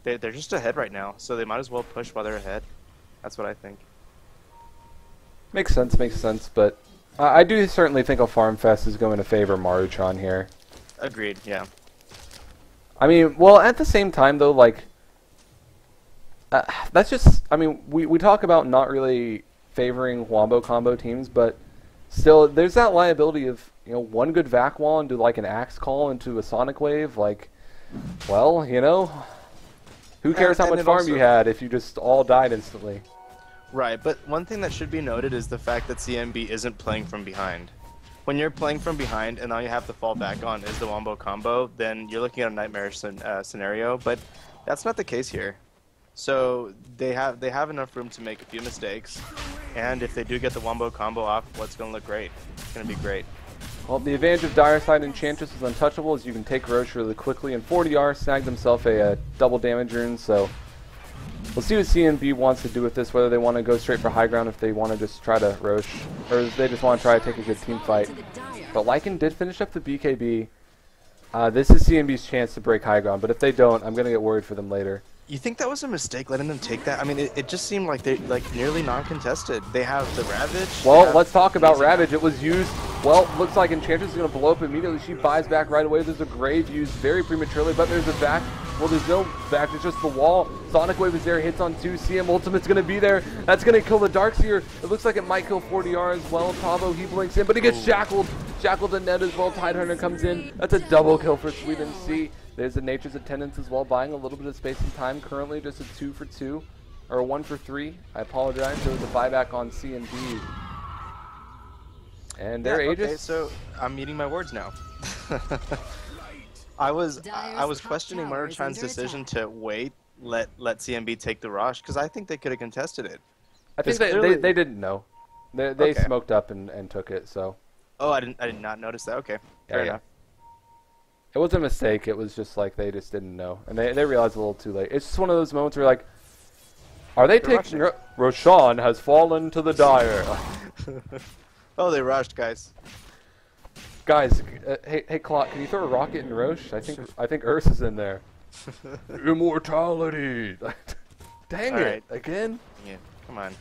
just ahead right now, so they might as well push while they're ahead. That's what I think. Makes sense, but I do certainly think a Farm Fest is going to favor Maruchan here. Agreed. Yeah. I mean, well, at the same time, though, like, that's just, I mean, we talk about not really favoring Wombo combo teams, but still, there's that liability of, you know, one good vac wall into, like, an Axe Call into a Sonic Wave, like, well, you know, who cares how And much it farm also- you had if you just all died instantly? Right, but one thing that should be noted is the fact that CNB isn't playing from behind. When you're playing from behind and all you have to fall back on is the Wombo combo, then you're looking at a nightmare scenario, but that's not the case here. So they have enough room to make a few mistakes, and if they do get the Wombo combo off, what's going to look great? It's going to be great. Well, the advantage of Dire Side Enchantress is untouchable, as you can take Roche really quickly, and 40R snagged himself a double damage rune, so we'll see what CNB wants to do with this, whether they want to go straight for high ground, if they want to just try to Roche, or if they just want to try to take a good team fight. But Lycan did finish up the BKB. This is CNB's chance to break high ground, but if they don't, I'm going to get worried for them later. You think that was a mistake letting them take that? I mean, it just seemed like they're nearly non-contested. They have the Ravage. Well, let's talk about Ravage. It was used, well, looks like Enchantress is going to blow up immediately. She buys back right away. There's a Grave used very prematurely, but there's a vac. Well, there's no vac, it's just the wall. Sonic Wave is there, hits on 2. CM Ultimate's going to be there. That's going to kill the Darkseer. It looks like it might kill 40R as well. Tavo, he blinks in, but he gets shackled. Shackle the net as well. Tidehunter comes in. That's a double kill for Sweden C. There's the Nature's Attendants as well, buying a little bit of space and time. Currently just a 2 for 2, or a 1 for 3. I apologize. There was a buyback on CNB. And their Aegis. Okay, so I'm eating my words now. I was questioning Maruchan's decision to wait, let CNB take the rush, because I think they could have contested it. I think they didn't know. They smoked up and took it. So. Oh, I did not notice that. Okay, fair enough. It wasn't a mistake. It was just like they just didn't know, and they realized a little too late. It's just one of those moments where like, are they taking? Roshan has fallen to the Dire. Oh, they rushed, guys. Guys, hey, Clock, can you throw a rocket in Roche? I think Urs is in there. Immortality. Dang it! Again? Yeah, come on.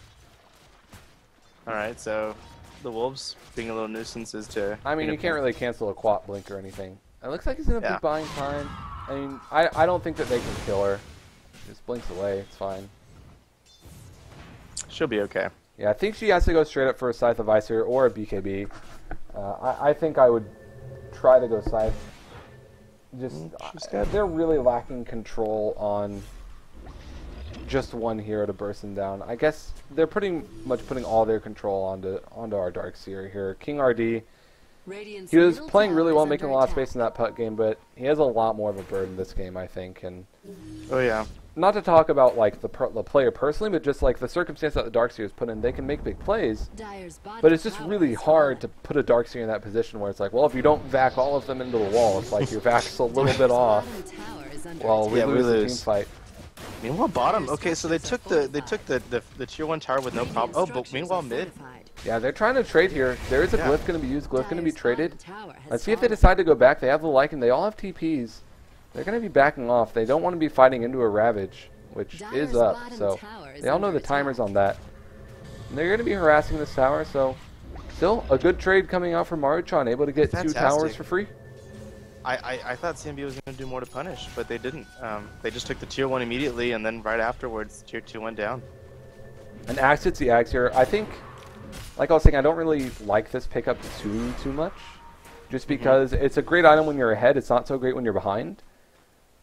All right, so the Wolves being a little nuisances to. I mean, you can't really cancel a quad blink or anything. It looks like he's gonna be buying time. I mean, I don't think that they can kill her. Just blinks away. It's fine. She'll be okay. Yeah, I think she has to go straight up for a Scythe of Ice here or a BKB. I think I would try to go Scythe. Just they're really lacking control on just one hero to burst them down. I guess they're pretty much putting all their control onto our Darkseer here. King RD. He was playing really well, making a lot of space in that putt game, but he has a lot more of a burden this game, I think. And oh yeah. Not to talk about like the player personally, but just like the circumstance that the Darkseer is put in, they can make big plays. But it's just really hard to put a Darkseer in that position where it's like, well, if you don't vac all of them into the wall, it's like your vac's a little bit off. Well, we lose the team fight. Meanwhile, bottom. Okay, so they took the tier 1 tower with no problem. Oh, but meanwhile, mid. Yeah, they're trying to trade here. There is a glyph going to be used. Glyph going to be traded. Let's see if they decide to go back. They have the Lycan. They all have TPs. They're going to be backing off. They don't want to be fighting into a Ravage, which is up. So they all know the timers on that. And they're going to be harassing this tower. So still a good trade coming out from Maruchan, able to get 2 towers for free. I thought CNB was going to do more to punish, but they didn't. They just took the tier 1 immediately, and then right afterwards, tier 2 went down. And Axe hits the Axe here. I think, like I was saying, I don't really like this pickup too much. Just because it's a great item when you're ahead, it's not so great when you're behind.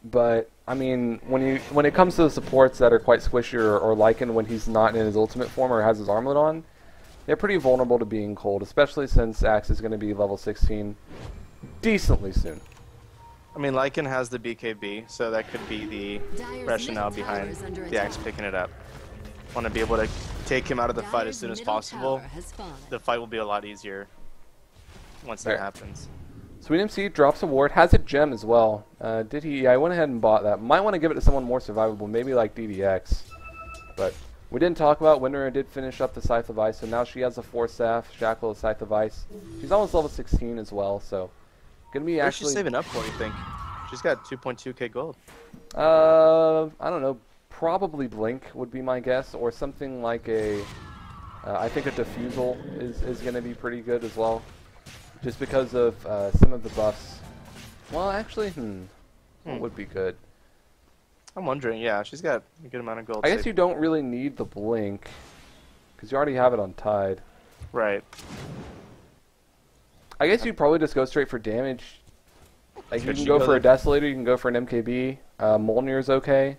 But, I mean, when it comes to the supports that are quite squishy or Lycan when he's not in his ultimate form or has his armlet on, they're pretty vulnerable to being cold, especially since Axe is going to be level 16 decently soon. I mean, Lycan has the BKB, so that could be the rationale behind the Axe picking it up. Want to be able to take him out of the fight as soon as possible. The fight will be a lot easier once that happens. Sweet MC drops a ward, has a gem as well. Did he? Yeah, I went ahead and bought that. Might want to give it to someone more survivable, maybe like DDX. But we didn't talk about Winter did finish up the Scythe of Ice, so now she has a 4 staff, Shackle, a Scythe of Ice. She's almost level 16 as well, so gonna be actually. What's she saving up for? You think? She's got 2.2k gold. I don't know. Probably Blink would be my guess, or something like a. I think a Diffusal is gonna be pretty good as well. Just because of some of the buffs. Well, actually, what would be good? I'm wondering, yeah, she's got a good amount of gold. I guess you don't really need the Blink, because you already have it on Tide. Right. I guess you'd probably just go straight for damage. Like, you can go for a Desolator, you can go for an MKB. Molnir's okay.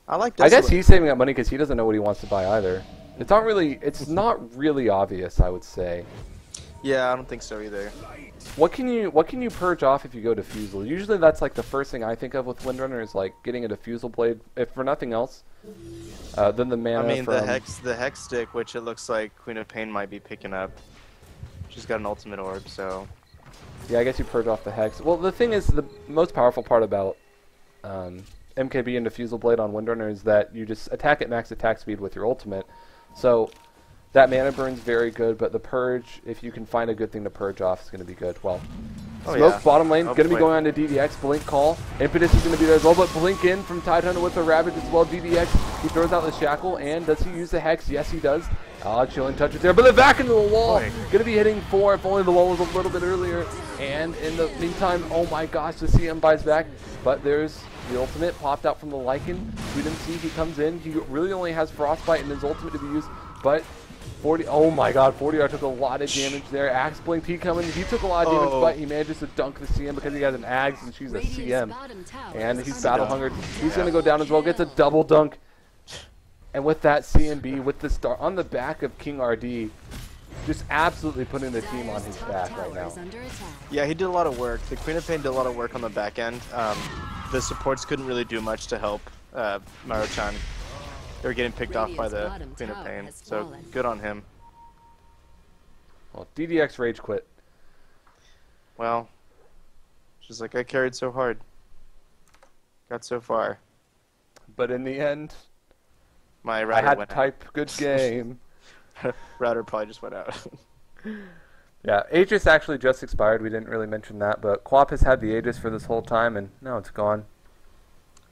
I guess he's saving up money because he doesn't know what he wants to buy either. It's not really obvious, I would say. Yeah, I don't think so either. What can you purge off if you go Diffusal? Usually that's like the first thing I think of with Windrunner is like getting a Diffusal blade, if for nothing else. Then the mana. I mean the hex stick, which it looks like Queen of Pain might be picking up. She's got an ultimate orb, so. Yeah, I guess you purge off the hex. Well, the thing is, the most powerful part about MKB and Diffusal blade on Windrunner is that you just attack at max attack speed with your ultimate. So that mana burn's very good, but the purge, if you can find a good thing to purge off, is going to be good. Well, Smoke bottom lane, going to be going on to DDX. Blink call. Impetus is going to be there as well, but Blink in from Tidehunter with the Ravage as well. DDX, he throws out the Shackle, and does he use the Hex? Yes, he does. Chilling touches there, but they're back into the wall. Going to be hitting 4 if only the wall was a little bit earlier. And in the meantime, oh my gosh, the CM buys back. But there's the ultimate popped out from the Lycan. We didn't see he comes in. He really only has Frostbite and his ultimate to be used, but 40. Oh my God, 40R took a lot of damage there. Axe blinked. He coming. He took a lot of damage, but he manages to dunk the CM because he has an Axe and she's a CM. And he's battle hungered. He's gonna go down as well. Gets a double dunk. And with that CNB, with the star on the back of King RD, just absolutely putting the team on his back right now. Yeah, he did a lot of work. The Queen of Pain did a lot of work on the back end. The supports couldn't really do much to help Maruchan. They were getting picked off by the Queen of Pain, so good on him. Well, DDX rage quit. Well, she's like, I carried so hard. Got so far. But in the end, my I router had went to type good game. Router probably just went out. Yeah, Aegis actually just expired. We didn't really mention that, but Quap has had the Aegis for this whole time, and now it's gone.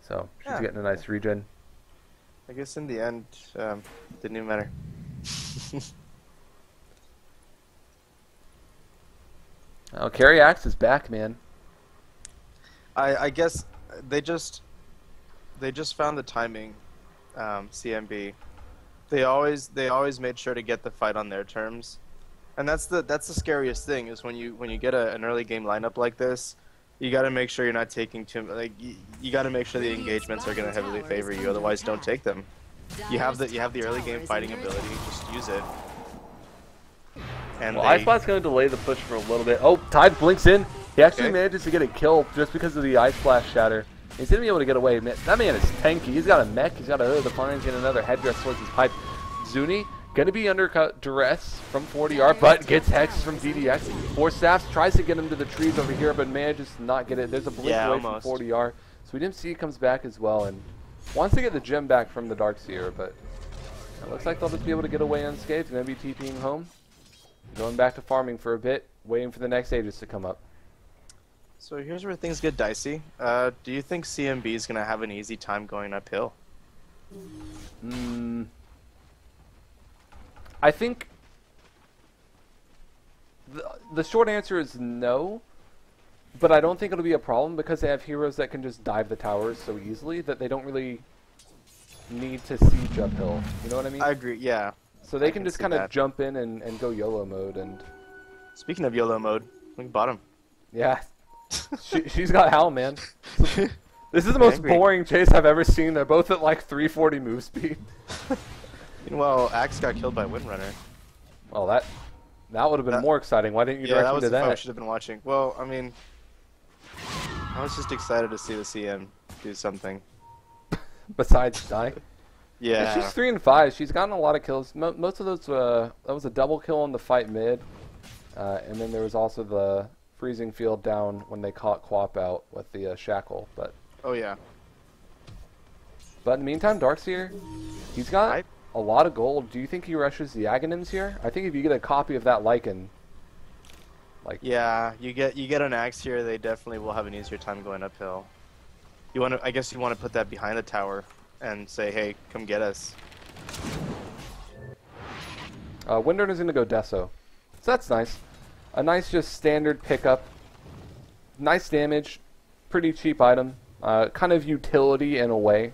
So she's getting a nice regen. I guess in the end, didn't even matter. Oh, Carry Axe is back, man. I guess they just found the timing. CNB, they always made sure to get the fight on their terms, and that's the scariest thing is when you get an early game lineup like this, you got to make sure you're not taking too you got to make sure the engagements are going to heavily favor you. Otherwise, don't take them. You have the early game fighting ability. Just use it. And well, Iceplat's going to delay the push for a little bit. Oh, Tide blinks in. He actually manages to get a kill just because of the Ice Splash Shatter. He's going to be able to get away. That man is tanky. He's got a mech. He's got a Hood of Defiance and another headdress towards his pipe. Zuni going to be under duress from 40R, but gets Hex from DDX. Four Staffs tries to get him to the trees over here, but manages to not get it. There's a blink away from 40R. Sweet MC comes back as well and wants to get the gem back from the Darkseer, but it looks like they'll just be able to get away unscathed. Going to be TPing home. Going back to farming for a bit, waiting for the next Aegis to come up. So here's where things get dicey. Do you think CNB is going to have an easy time going uphill? I think the short answer is no, but I don't think it'll be a problem because they have heroes that can just dive the towers so easily that they don't really need to siege uphill. You know what I mean? I agree, yeah. So they can just kind of jump in and go YOLO mode. And speaking of YOLO mode, look bottom. Yeah. She's got Howl, man. This is the most boring chase I've ever seen. They're both at like 340 move speed. Meanwhile, Axe got killed by Windrunner. Well, that would have been more exciting. Why didn't you direct me to that? Yeah, that was the fight I should have been watching. Well, I mean, I was just excited to see the CM do something. Besides dying? Yeah. She's 3 and 5. She's gotten a lot of kills. Most of those, that was a double kill in the fight mid. And then there was also the freezing field down when they caught Quap out with the shackle. But oh, yeah. But in the meantime, Darkseer, he's got a lot of gold. Do you think he rushes the Aghanims here? I think if you get a copy of that Lycan, like yeah, you get an Axe here, they definitely will have an easier time going uphill. I guess you want to put that behind the tower and say, hey, come get us. Windrunner's going to go Deso. So that's nice. A nice just standard pickup. Nice damage. Pretty cheap item. Kind of utility in a way.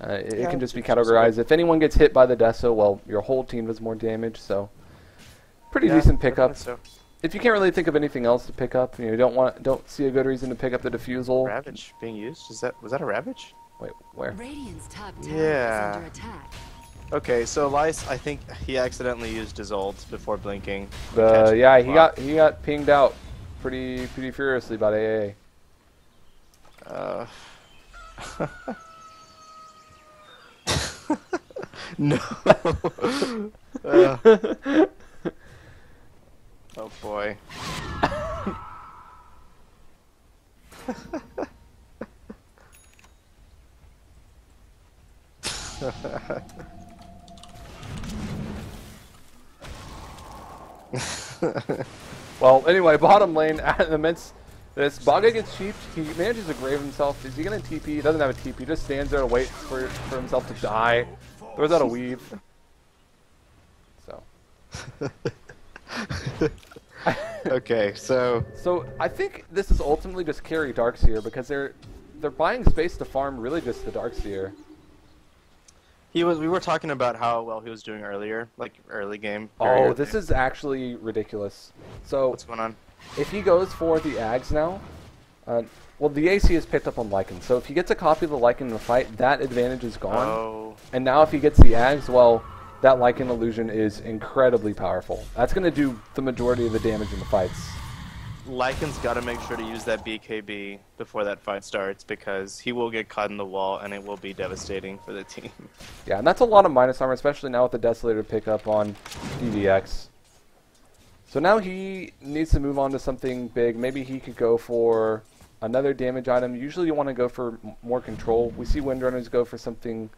It can just be categorized. If anyone gets hit by the Deso, well, your whole team does more damage, so pretty decent pickup. So. If you can't really think of anything else to pick up, you don't see a good reason to pick up the Diffusal. Ravage being used? Was that a Ravage? Wait, where? Radiant's top tower is under attack. Okay, so Lyce, I think he accidentally used his ult before blinking. Yeah, he got pinged out pretty furiously by the AA. No. Oh boy. Well, anyway, bottom lane, immense. This Baga gets cheaped. He manages to grave himself. Is he going to TP? He doesn't have a TP. He just stands there to wait for himself to die. Throws out a weave. So. Okay, so I think this is ultimately just carry Darkseer because they're buying space to farm really just the Darkseer. We were talking about how well he was doing earlier, like early game. very Oh, early. this is actually ridiculous. So What's going on? if he goes for the Ags now, well, the AC is picked up on Lycan. So if he gets a copy of the Lycan in the fight, that advantage is gone. Oh, And now if he gets the Ags, well, that Lycan illusion is incredibly powerful. That's going to do the majority of the damage in the fights. Lycan's got to make sure to use that BKB before that fight starts because he will get caught in the wall and it will be devastating for the team. Yeah, and that's a lot of minus armor, especially now with the Desolator pickup on DVX. So now he needs to move on to something big. Maybe he could go for another damage item. Usually you want to go for more control. We see Windrunners go for something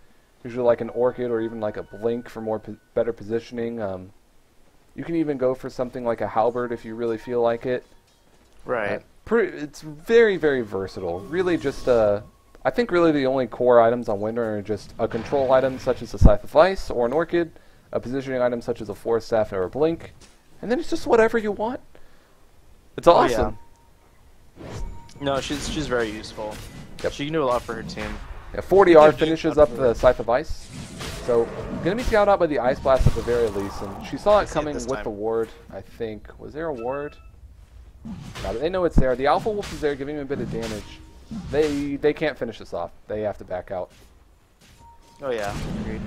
usually like an Orchid or even like a Blink for more better positioning. You can even go for something like a Halberd if you really feel like it. Right. It's very, very versatile. Really just, I think really the only core items on Windrunner are just a control item such as a Scythe of Ice or an Orchid, a positioning item such as a Force Staff or a Blink, and then it's just whatever you want. It's awesome. Yeah. No, she's very useful. Yep. She can do a lot for her team. Yeah, 40R finishes up the Scythe of Ice. So, going to be scouted out by the Ice Blast at the very least, and she saw it coming with the ward, I think. Was there a ward? No, but they know it's there. The Alpha Wolf is there giving him a bit of damage. They can't finish this off. They have to back out. Oh yeah, agreed.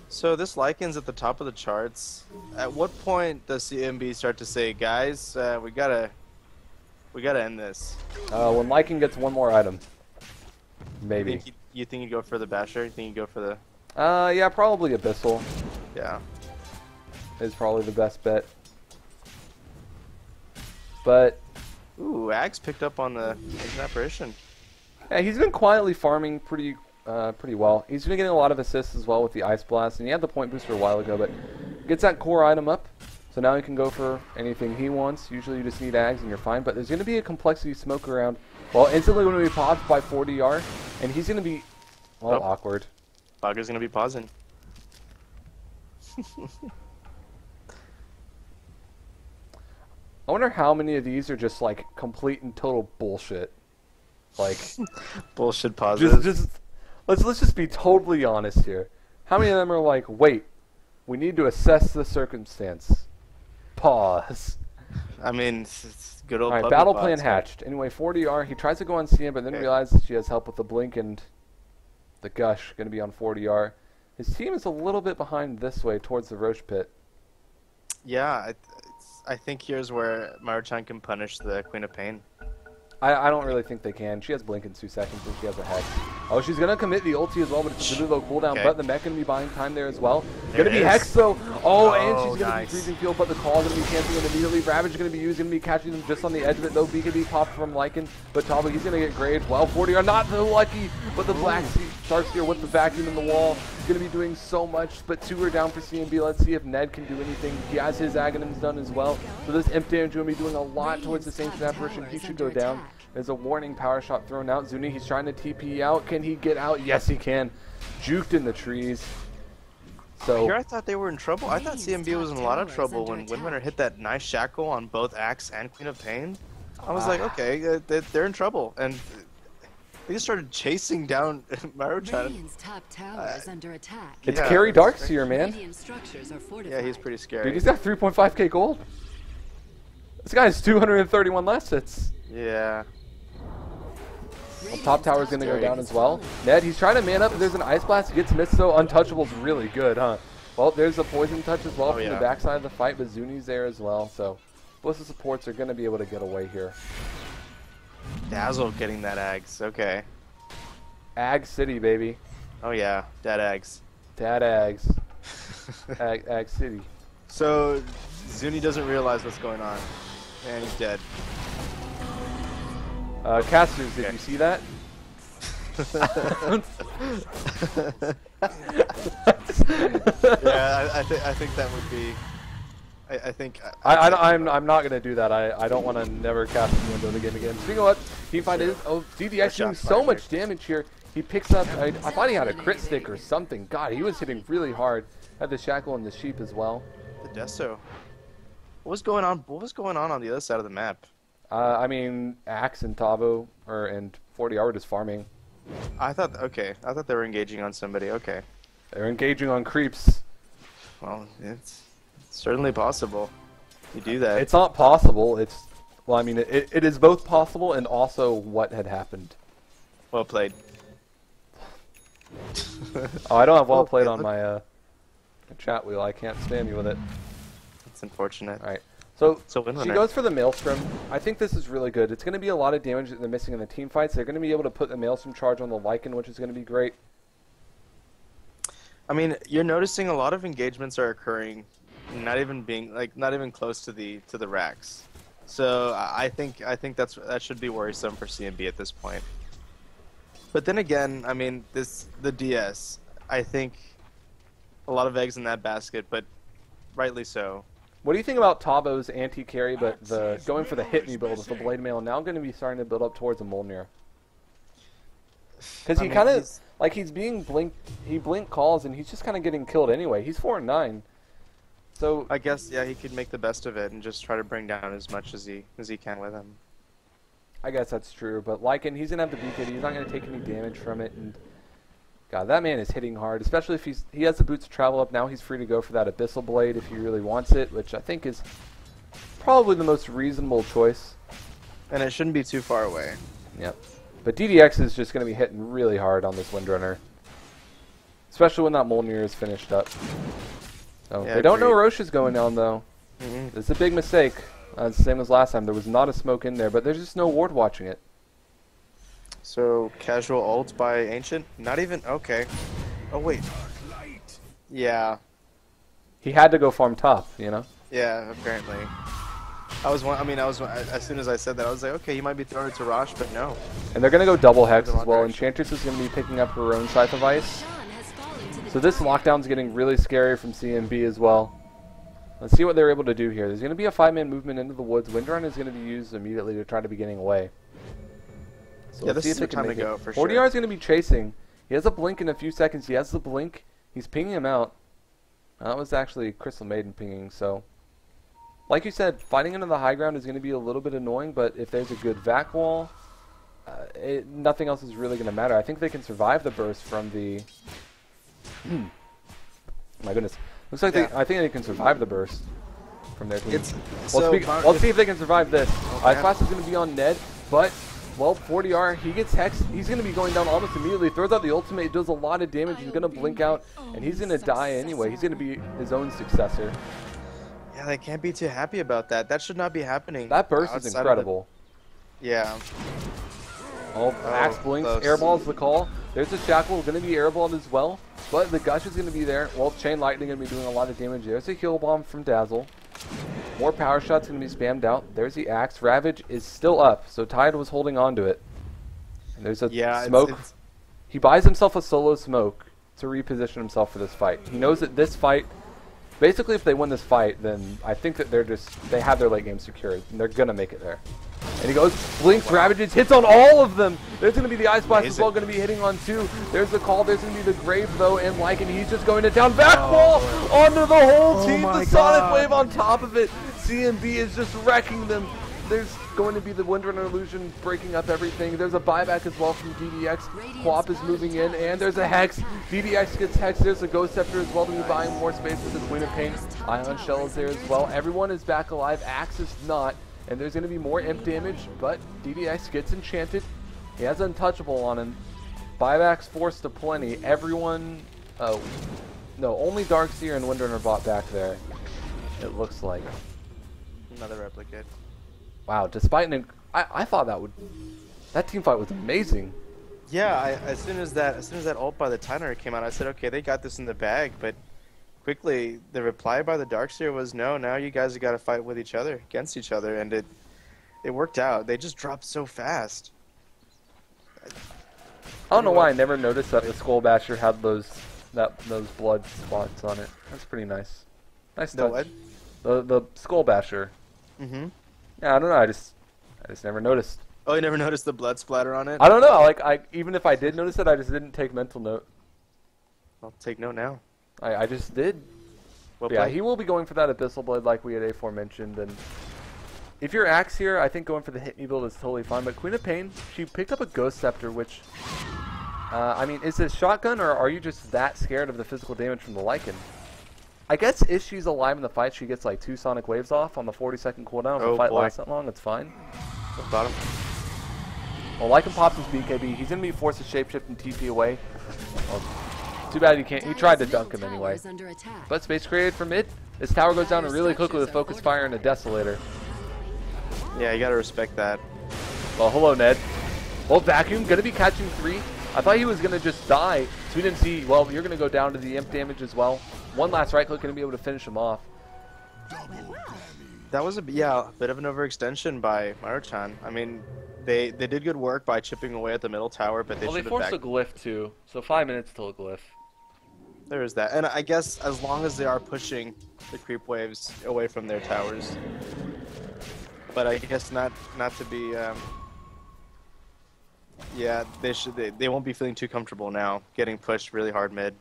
So this Lycan's at the top of the charts. At what point does CNB start to say, guys, we gotta end this? When Lycan gets one more item. Maybe. You think he'd go for the Basher? You think he'd go for the... Yeah, probably Abyssal Yeah. is probably the best bet. But Ooh, Axe picked up on the apparition. yeah, he's been quietly farming pretty well. He's been getting a lot of assists as well with the Ice Blast, and he had the point booster a while ago, but gets that core item up, so now he can go for anything he wants. Usually you just need Ags and you're fine, but there's going to be a complexity smoke around. Well, instantly going to be popped by 40R, and he's going to be, well, awkward. Bugger's going to be pausing. I wonder how many of these are just like complete and total bullshit. Like Bullshit pauses. let's just be totally honest here. How many of them are like, wait, we need to assess the circumstance. Pause. I mean, it's good old. Alright, battle plan hatched. Anyway, 40R, he tries to go on CN, but then realizes she has help with the Blink and the Gush going to be on 40R. His team is a little bit behind this way towards the Roche Pit. Yeah, I think here's where Maruchan can punish the Queen of Pain. I don't really think they can. She has Blink in 2 seconds and she has a Hex. Oh, she's going to commit the ulti as well, but it's a really low cooldown. But the mech going to be buying time there as well. Going to be Hex though. Oh, and she's going to be freezing field, but the call going to be canceling it immediately. Ravage going to be used, going to be catching them just on the edge of it though. BKB popped from Lycan, but Tabo, he's going to get graded. Well, 40 are not so lucky, but the Black Sharks here with the vacuum in the wall. Going to be doing so much, but 2 are down for CNB. Let's see if Ned can do anything. He has his Aghanims done as well. So this imp damage will be doing a lot towards the Saints apparition. He should go down. There's a warning power shot thrown out. Zuni, he's trying to TP out. Can he get out? Yes, he can. Juked in the trees. So here I thought they were in trouble. I thought CNB was in a lot of trouble when Windrunner hit that nice shackle on both Axe and Queen of Pain. I was like, okay, they're in trouble. And they just started chasing down Maruchan. Radiant's top tower is under attack. it's Carry Darkseer, man. Radiant structures are Yeah, fortified. he's pretty scary. Dude, he's got 3.5k gold. This guy has 231 last hits. Yeah. Well, top tower's going to go down as well. Ned, he's trying to man up. There's an Ice Blast. He gets missed, so Untouchable's really good, huh? Well, there's a Poison Touch as well from the backside of the fight, but Zuni's there as well, so both the supports are going to be able to get away here. Dazzle getting that Ags. Okay. Ag City, baby. Oh yeah, Dad Ags. Dad Ags. Ag City. So Zuni doesn't realize what's going on, and he's dead. Casters, did you see that? Yeah, I think that would be. I think. I'm not gonna do that. I don't want to never cast the window of the game again. Speaking of what, Teamfight is. Oh, DDX doing so much damage here. He picks up. I thought he had a crit stick or something. God, he was hitting really hard. Had the shackle and the sheep as well. The Deso. What was going on? What was going on the other side of the map? I mean, Axe and Tavo and 40R were just farming. I thought they were engaging on somebody. Okay. They're engaging on creeps. Well, it's certainly possible. You do that. It's not possible. It's, well, I mean, it is both possible and also what had happened. Well played. Oh, I don't have well played Okay, on my chat wheel. I can't spam you with it. It's unfortunate. All right. So win she winner. goes for the Maelstrom. I think this is really good. It's going to be a lot of damage that they're missing in the team fights. They're going to be able to put the Maelstrom charge on the Lycan, which is going to be great. I mean, you're noticing a lot of engagements are occurring, not even close to the racks. So I think that should be worrisome for CNB at this point. But then again, I mean, the DS. I think a lot of eggs in that basket, but rightly so. What do you think about Tabo's anti-carry, but going for the hit me build with the Blade Mail, now going to be starting to build up towards a Mjolnir? Because he kind of, like, he's being blinked, he blink calls, and he's just kind of getting killed anyway. He's 4-9. So I guess, yeah, he could make the best of it and just try to bring down as much as he can with him. I guess that's true, but Lycan, he's going to have the beacon, he's not going to take any damage from it, and God, that man is hitting hard, especially if he has the boots to travel up. Now he's free to go for that Abyssal Blade if he really wants it, which I think is probably the most reasonable choice. And it shouldn't be too far away. Yep. But DDX is just going to be hitting really hard on this Windrunner, especially when that Mjolnir is finished up. So Yeah, they don't know agreed. Roche is going down, though. It's a big mistake. It's the same as last time. There was not a smoke in there, but there's just no ward watching it. So, casual ult by Ancient? Not even... Okay. Oh, wait. Yeah. He had to go farm top, you know? Yeah, apparently. As soon as I said that, I was like, okay, he might be throwing it to Rosh, but no. And they're going to go double Hex The as wrong well. direction. Enchantress is going to be picking up her own Scythe of Ice. Sean has fallen to the So this dark. lockdown's getting really scary from CNB as well. Let's see what they're able to do here. There's going to be a 5-man movement into the woods. Windrun is going to be used immediately to try to be getting away. So Yeah, let's this see is if they the can time make to go, it. for 40R sure. is going to be chasing. He has a blink in a few seconds. He has the blink. He's pinging him out. That was actually Crystal Maiden pinging, so... Like you said, fighting into the high ground is going to be a little bit annoying, but if there's a good vac wall, nothing else is really going to matter. I think they can survive the burst from the... My goodness. Looks like Yeah. I think they can survive the burst from their team. Let's see if they can survive this. Ice Blast is going to be on Ned, but, well, 40R, he gets Hex. He's going to be going down almost immediately. Throws out the ultimate, does a lot of damage. He's going to blink out, and he's going to die anyway. He's going to be his own successor. Yeah, they can't be too happy about that. That should not be happening. That burst is outside of the- incredible. Yeah. Oh, Axe blinks, close. airball's the call. There's a Shackle, going to be airballed as well. But the Gush is going to be there. Well, Chain Lightning going to be doing a lot of damage. There's a Heal Bomb from Dazzle. More Power Shots going to be spammed out. There's the Axe. Ravage is still up, so Tide was holding on to it. And there's a smoke. He buys himself a solo smoke to reposition himself for this fight. He knows that this fight... Basically, if they win this fight, then I think that they have their late game secured, and they're going to make it there. And he goes, blinks, ravages, hits on all of them. There's going to be the Ice Blast as well, going to be hitting on 2. There's the call, there's going to be the Grave, though, and Lycan, he's just going to down back wall onto the whole team. The Sonic Wave on top of it. CNB is just wrecking them. There's going to be the Windrunner illusion breaking up everything. There's a buyback as well from DDX. Quap is moving in, and there's a Hex. DDX gets Hex. There's a Ghost Scepter as well to be buying more space with his Queen of Pain. Ion Shell is there as well. Everyone is back alive. Axe is not. And there's going to be more imp damage, but DDX gets enchanted. He has Untouchable on him. Buybacks forced to plenty. Everyone... Oh. No, only Darkseer and Windrunner bought back there. It looks like. Another replicate. Wow, despite an... I thought that team fight was amazing. Yeah, as soon as that ult by the Tyner came out, I said, okay, they got this in the bag, but quickly the reply by the Darkseer was, no, now you guys have got to fight with each other, against each other, and it worked out. They just dropped so fast. I don't know why I never noticed that the Skull Basher had those blood spots on it. That's pretty nice. Nice The touch. what? The Skull Basher. Mm-hmm. Yeah, I don't know. I just never noticed. Oh, you never noticed the blood splatter on it? I don't know. Like even if I did notice it, I just didn't take mental note. I'll take note now. I just did. Well But yeah, played. he will be going for that Abyssal Blade like we had aforementioned. And if you're Axe here, I think going for the hit me build is totally fine. But Queen of Pain, she picked up a Ghost Scepter, which I mean, is it shotgun, or are you just that scared of the physical damage from the Lycan? I guess if she's alive in the fight, she gets like 2 sonic waves off on the 40-second cooldown. If the fight lasts that long, it's fine. Bottom. Well, Lycan pops his BKB. He's going to be forced to shapeshift and TP away. Well, too bad he can't. He tried to dunk him anyway. But space created for mid. This tower goes down really quickly with focus fire and a Desolator. Yeah, you gotta respect that. Well, hello, Ned. Well, Vacuum going to be catching 3. I thought he was going to just die, so we didn't see. Well, you're going to go down to the imp damage as well. One last right click going to be able to finish him off. That was a bit of an overextension by Maruchan. I mean, they did good work by chipping away at the middle tower, but they should have forced a glyph too, so 5 minutes till a glyph. There is that, and I guess as long as they are pushing the creep waves away from their towers, but I guess not to be. Yeah, they won't be feeling too comfortable now, getting pushed really hard mid.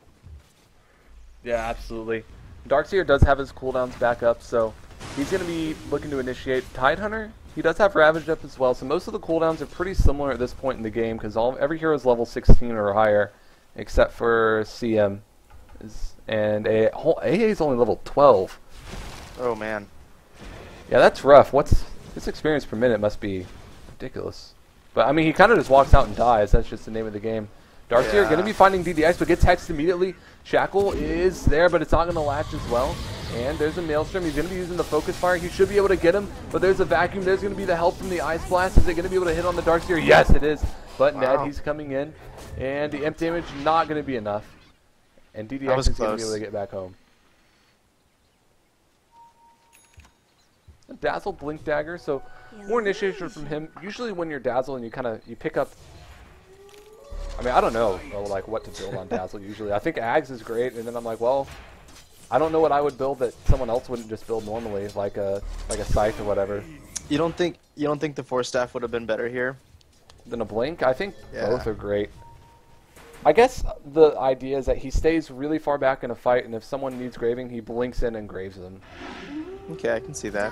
Yeah, absolutely. Darkseer does have his cooldowns back up, so he's going to be looking to initiate. Tidehunter, he does have Ravage up as well, so most of the cooldowns are pretty similar at this point in the game, because every hero is level 16 or higher, except for CM. And AA is only level 12. Oh, man. Yeah, that's rough. His experience per minute must be ridiculous. But, I mean, he kind of just walks out and dies. That's just the name of the game. Darkseer going to be finding DDIs, but gets hexed immediately. Shackle is there, but it's not going to latch as well. And there's a Maelstrom. He's going to be using the focus fire. He should be able to get him, but there's a vacuum. There's going to be the help from the Ice Blast. Is it going to be able to hit on the Darkseer? Yes, it is. But Ned, he's coming in. And the imp damage not going to be enough. And DDX is going to be able to get back home. A Dazzle, Blink Dagger, so more initiation from him. Usually when you're Dazzle and you pick up, I mean, I don't know like what to build on Dazzle usually. I think Ags is great, and then I'm like, well, I don't know what I would build that someone else wouldn't just build normally, like a Scythe or whatever. You don't think the Force Staff would have been better here than a Blink? I think both are great. I guess the idea is that he stays really far back in a fight, and if someone needs graving, he blinks in and graves them. Okay, I can see that.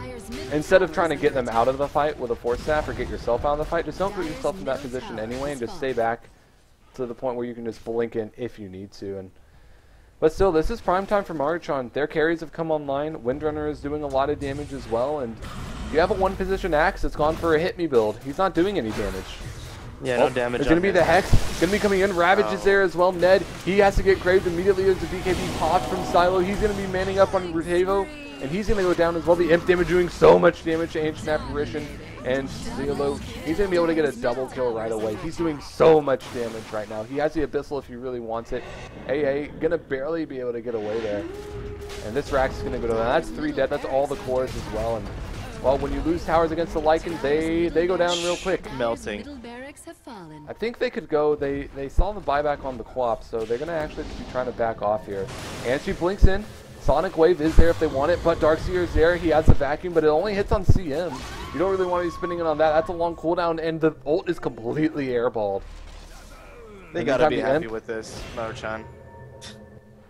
Instead of trying to get them out of the fight with a Force Staff or get yourself out of the fight, just don't put yourself in that position anyway and just stay back to the point where you can just blink in if you need to. But still, this is prime time for Maruchan. Their carries have come online. Windrunner is doing a lot of damage as well, and you have a one-position Axe that's gone for a hit-me build. He's not doing any damage. Yeah, no damage. There's going to be the Hex. Going to be coming in. Ravage is there as well. Ned, he has to get graved immediately as the BKB popped from Silo. He's going to be manning up on Rutevo, and he's going to go down as well. The Imp damage doing so much damage to Ancient Apparition. And Zilo, he's going to be able to get a double kill right away. He's doing so much damage right now. He has the Abyssal if he really wants it. AA going to barely be able to get away there. And this Rax is going to go down. That's 3 dead. That's all the cores as well. And well, when you lose towers against the Lycan, they go down real quick. Melting. I think they could go. They saw the buyback on the co-op, so they're going to actually be trying to back off here. And she blinks in. Sonic Wave is there if they want it, but Darkseer is there. He has the vacuum, but it only hits on CM. You don't really want to be spinning it on that. That's a long cooldown, and the ult is completely airballed. They gotta be happy with this, Maruchan.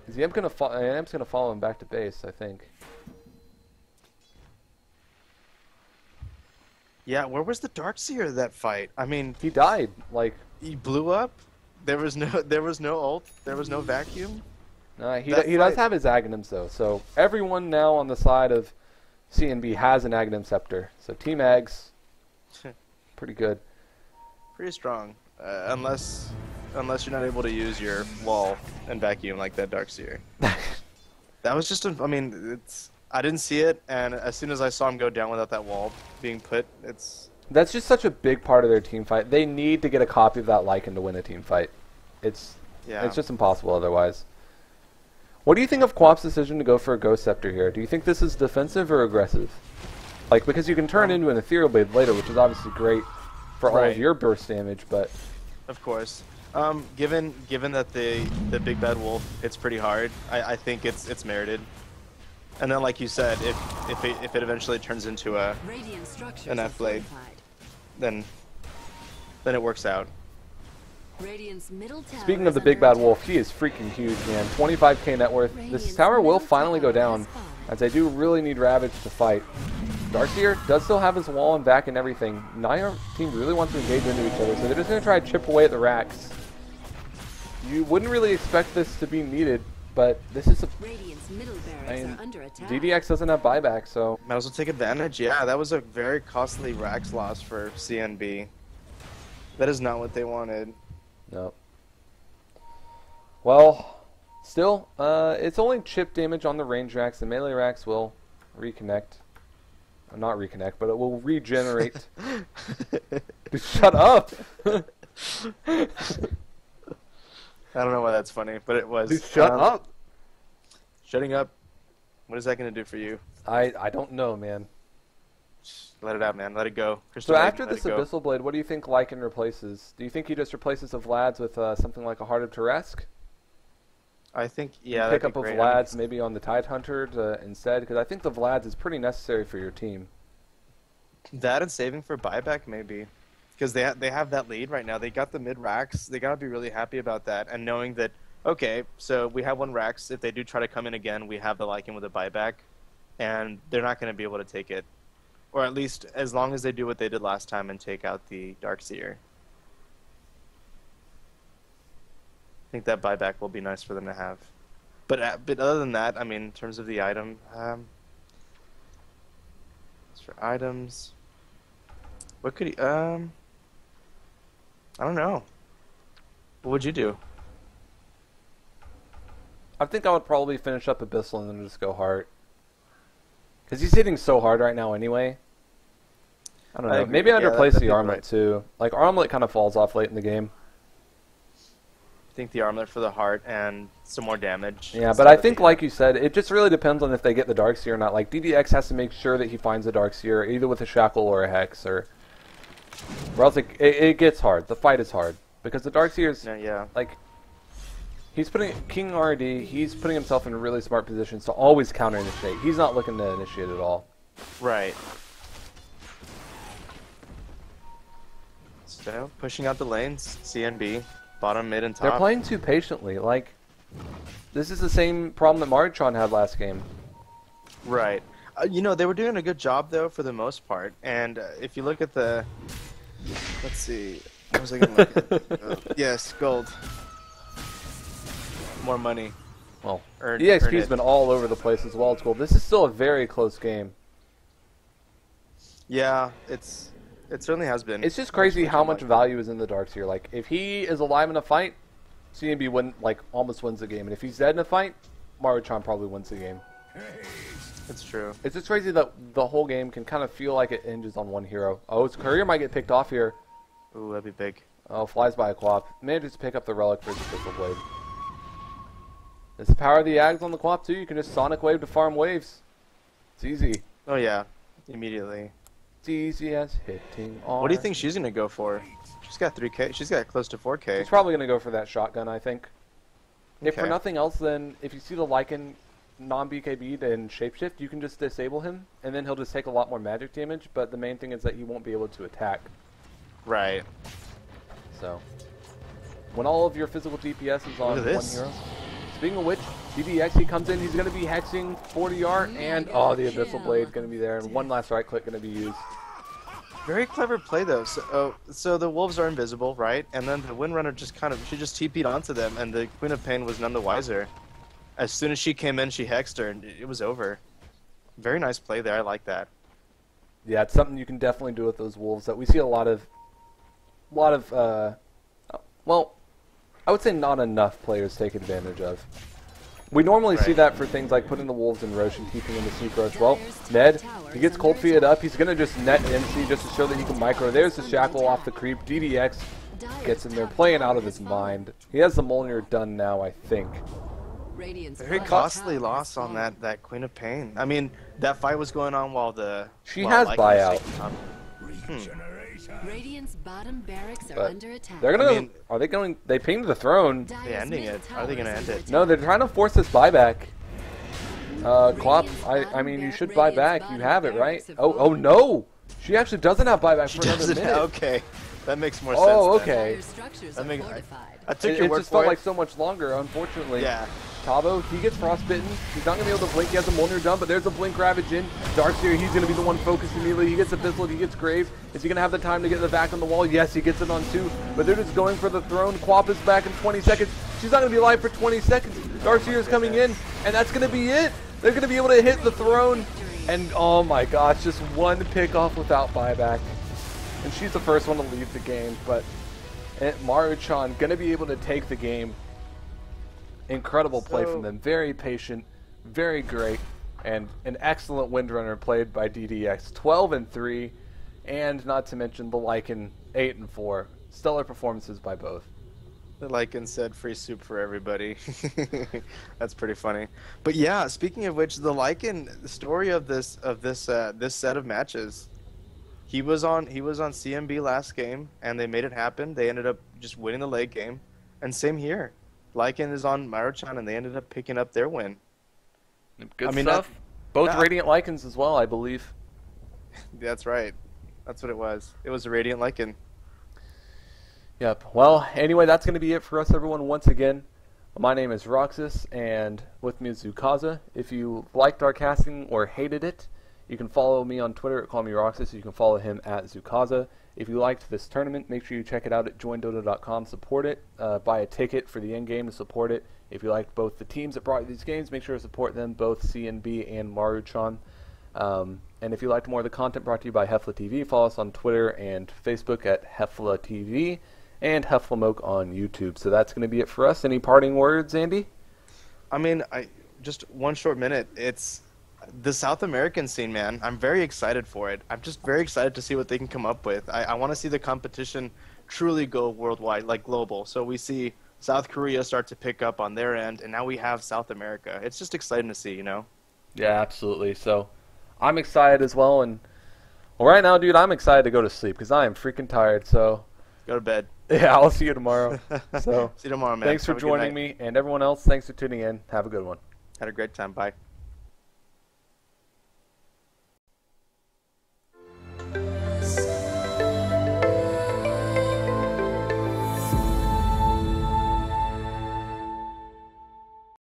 Is the Imp's gonna follow him back to base, I think. Yeah, where was the Darkseer that fight? I mean, he died. Like he blew up. There was no ult. There was no vacuum. He does have his Aghanim though. So everyone now on the side of CNB has an Aghanim Scepter. So Team Ags, pretty good. Pretty strong, unless you're not able to use your wall and vacuum like that Darkseer. That was just, I mean, I didn't see it, and as soon as I saw him go down without that wall being put, That's just such a big part of their team fight. They need to get a copy of that Lycan to win a team fight. It's just impossible otherwise. What do you think of Quap's decision to go for a Ghost Scepter here? Do you think this is defensive or aggressive? Like, because you can turn into an Ethereal Blade later, which is obviously great for all of your burst damage, but... Of course. Given that the Big Bad Wolf hits pretty hard, I think it's merited. And then, like you said, if it eventually turns into an F-Blade, then it works out. Speaking of the Big Bad Wolf, he is freaking huge, man. 25k net worth. This tower will finally go down, as they do really need Ravage to fight. Darkseer does still have his wall and back and everything. Neither team really wants to engage into each other, so they're just going to try to chip away at the racks. You wouldn't really expect this to be needed, but this is a... Radiant's middle barracks are under attack. DDX doesn't have buyback, so... Might as well take advantage. Yeah, that was a very costly Rax loss for CNB. That is not what they wanted. No. Well, still, it's only chip damage on the range racks. The melee racks will reconnect. Not reconnect, but it will regenerate. Dude, shut up! I don't know why that's funny, but it was. Dude, shut up! Shutting up. What is that going to do for you? I don't know, man. Let it out, man. Let it go. So after this Abyssal Blade, what do you think Lycan replaces? Do you think he just replaces the Vlads with something like a Heart of Teresk? I think, yeah, pick up a Vlads maybe on the Tidehunter instead, because I think the Vlads is pretty necessary for your team. That and saving for buyback, maybe. Because they have that lead right now. They got the mid-racks. They got to be really happy about that. And knowing that, okay, so we have one racks. If they do try to come in again, we have the Lycan with a buyback. And they're not going to be able to take it. Or at least as long as they do what they did last time and take out the Darkseer. I think that buyback will be nice for them to have. But other than that, I mean, in terms of the item, as for items, what could he? I don't know. What would you do? I think I would probably finish up Abyssal and then just go Heart. Because he's hitting so hard right now anyway. I don't know. Maybe I'd replace the Armlet too. Like, Armlet kind of falls off late in the game. I think the Armlet for the Heart and some more damage. Yeah, but I think, like you said, it just really depends on if they get the Darkseer or not. Like, DDX has to make sure that he finds a Darkseer, either with a Shackle or a Hex, or else it gets hard. The fight is hard. Because the Darkseer's, like, he's putting, King RD, he's putting himself in really smart positions to always counter-initiate. He's not looking to initiate at all. Right. So, pushing out the lanes, CNB. Bottom, mid, and top. They're playing too patiently. Like, this is the same problem that Maruchan had last game. Right. You know, they were doing a good job, though, for the most part. And if you look at the... Let's see. What was I going to look at? Yes, gold. More money. Well, EXP's been all over the place as well as gold. This is still a very close game. Yeah, it certainly has been. It's just crazy how much value is in the Darkseer. Like, if he is alive in a fight, CNB almost wins the game. And if he's dead in a fight, Maruchan probably wins the game. It's true. It's just crazy that the whole game can kind of feel like it hinges on one hero. Oh, his courier might get picked off here. Ooh, that'd be big. Oh, flies by a Quap. Manages to pick up the Relic for his Abyssal Blade. It's the power of the Ags on the Quap, too. You can just Sonic Wave to farm waves. It's easy. Oh, yeah. Immediately. It's easy as hitting on. What do you think she's going to go for? She's got 3K. She's got close to 4K. She's probably going to go for that shotgun, I think. Okay. If for nothing else, then if you see the Lycan non-BKB'd and shapeshift, you can just disable him, and then he'll just take a lot more magic damage, but the main thing is that he won't be able to attack. Right. So, when all of your physical DPS is on one hero. Speaking of which, DDX, he comes in, he's going to be hexing 40R, and the Abyssal Blade is going to be there, and one last right click going to be used. Very clever play, though. So the wolves are invisible, right? And then the Windrunner she just TP'd onto them, and the Queen of Pain was none the wiser. As soon as she came in, she hexed her, and it was over. Very nice play there. I like that. Yeah, it's something you can definitely do with those wolves that we see a lot of, well, I would say not enough players take advantage of. We normally see that for things like putting the wolves in Roche and keeping in the Sneak Roach. Well, Ned, he gets cold feet up. He's going to just net MC just to show that he can micro. There's the Shackle off the creep. DDX gets in there playing out of his mind. He has the Mjolnir done now, I think. Very costly loss on that Queen of Pain. I mean, that fight was going on while she has buyout. Radiant's bottom barracks are under attack. They're gonna. Are they going? They pinged the throne. They're ending it. Are they gonna end it? No, they're trying to force this buyback. Quap, I mean, you should buy back. You have it, right? Oh no! She actually doesn't have buyback for another minute. Okay, that makes more sense. Oh, okay. I took your word for it. It just felt like so much longer, unfortunately. Yeah. Tavo, he gets frostbitten. He's not going to be able to blink. He has a Mjolnir done, but there's a blink ravage in. Darkseer, he's going to be the one focused immediately. He gets Abyssal, he gets Grave. Is he going to have the time to get the back on the wall? Yes, he gets it on 2, but they're just going for the throne. Quap is back in 20 seconds. She's not going to be alive for 20 seconds. Darkseer's coming in, and that's going to be it. They're going to be able to hit the throne. And oh my gosh, just one pick off without buyback. And she's the first one to leave the game, but Maruchan going to be able to take the game. Incredible play from them. Very patient, very great, and an excellent windrunner played by DDX. 12-3, and not to mention the Lycan 8-4. Stellar performances by both. The Lycan said free soup for everybody. That's pretty funny. But yeah, speaking of which, the Lycan, the story of this set of matches, he was on CNB last game and they made it happen. They ended up just winning the late game. And same here. Lycan is on Maruchan and they ended up picking up their win. Good stuff. Both Radiant Lycans as well, I believe. That's right. That's what it was. It was a Radiant Lycan. Yep. Well, anyway, that's going to be it for us, everyone. Once again, my name is Roxas, and with me is Zukaza. If you liked our casting or hated it, you can follow me on Twitter at CallMeRoxas. You can follow him at Zukaza. If you liked this tournament, make sure you check it out at joinDOTA.com. Support it. Buy a ticket for the end game to support it. If you liked both the teams that brought you these games, make sure to support them, both CNB and Maruchan. And if you liked more of the content brought to you by Heflatv, follow us on Twitter and Facebook at Heflatv. And Heflamoke on YouTube. So that's going to be it for us. Any parting words, Andy? I mean, just one short minute. It's the South American scene, man. I'm very excited for it. I'm just very excited to see what they can come up with. I want to see the competition truly go worldwide, like global. So we see South Korea start to pick up on their end, and now we have South America. It's just exciting to see, you know? Yeah, absolutely. So I'm excited as well. And well, right now, dude, I'm excited to go to sleep because I am freaking tired. So go to bed. Yeah, I'll see you tomorrow. So see you tomorrow, man. Thanks for joining me, and everyone else, thanks for tuning in. Have a good one. Had a great time. Bye.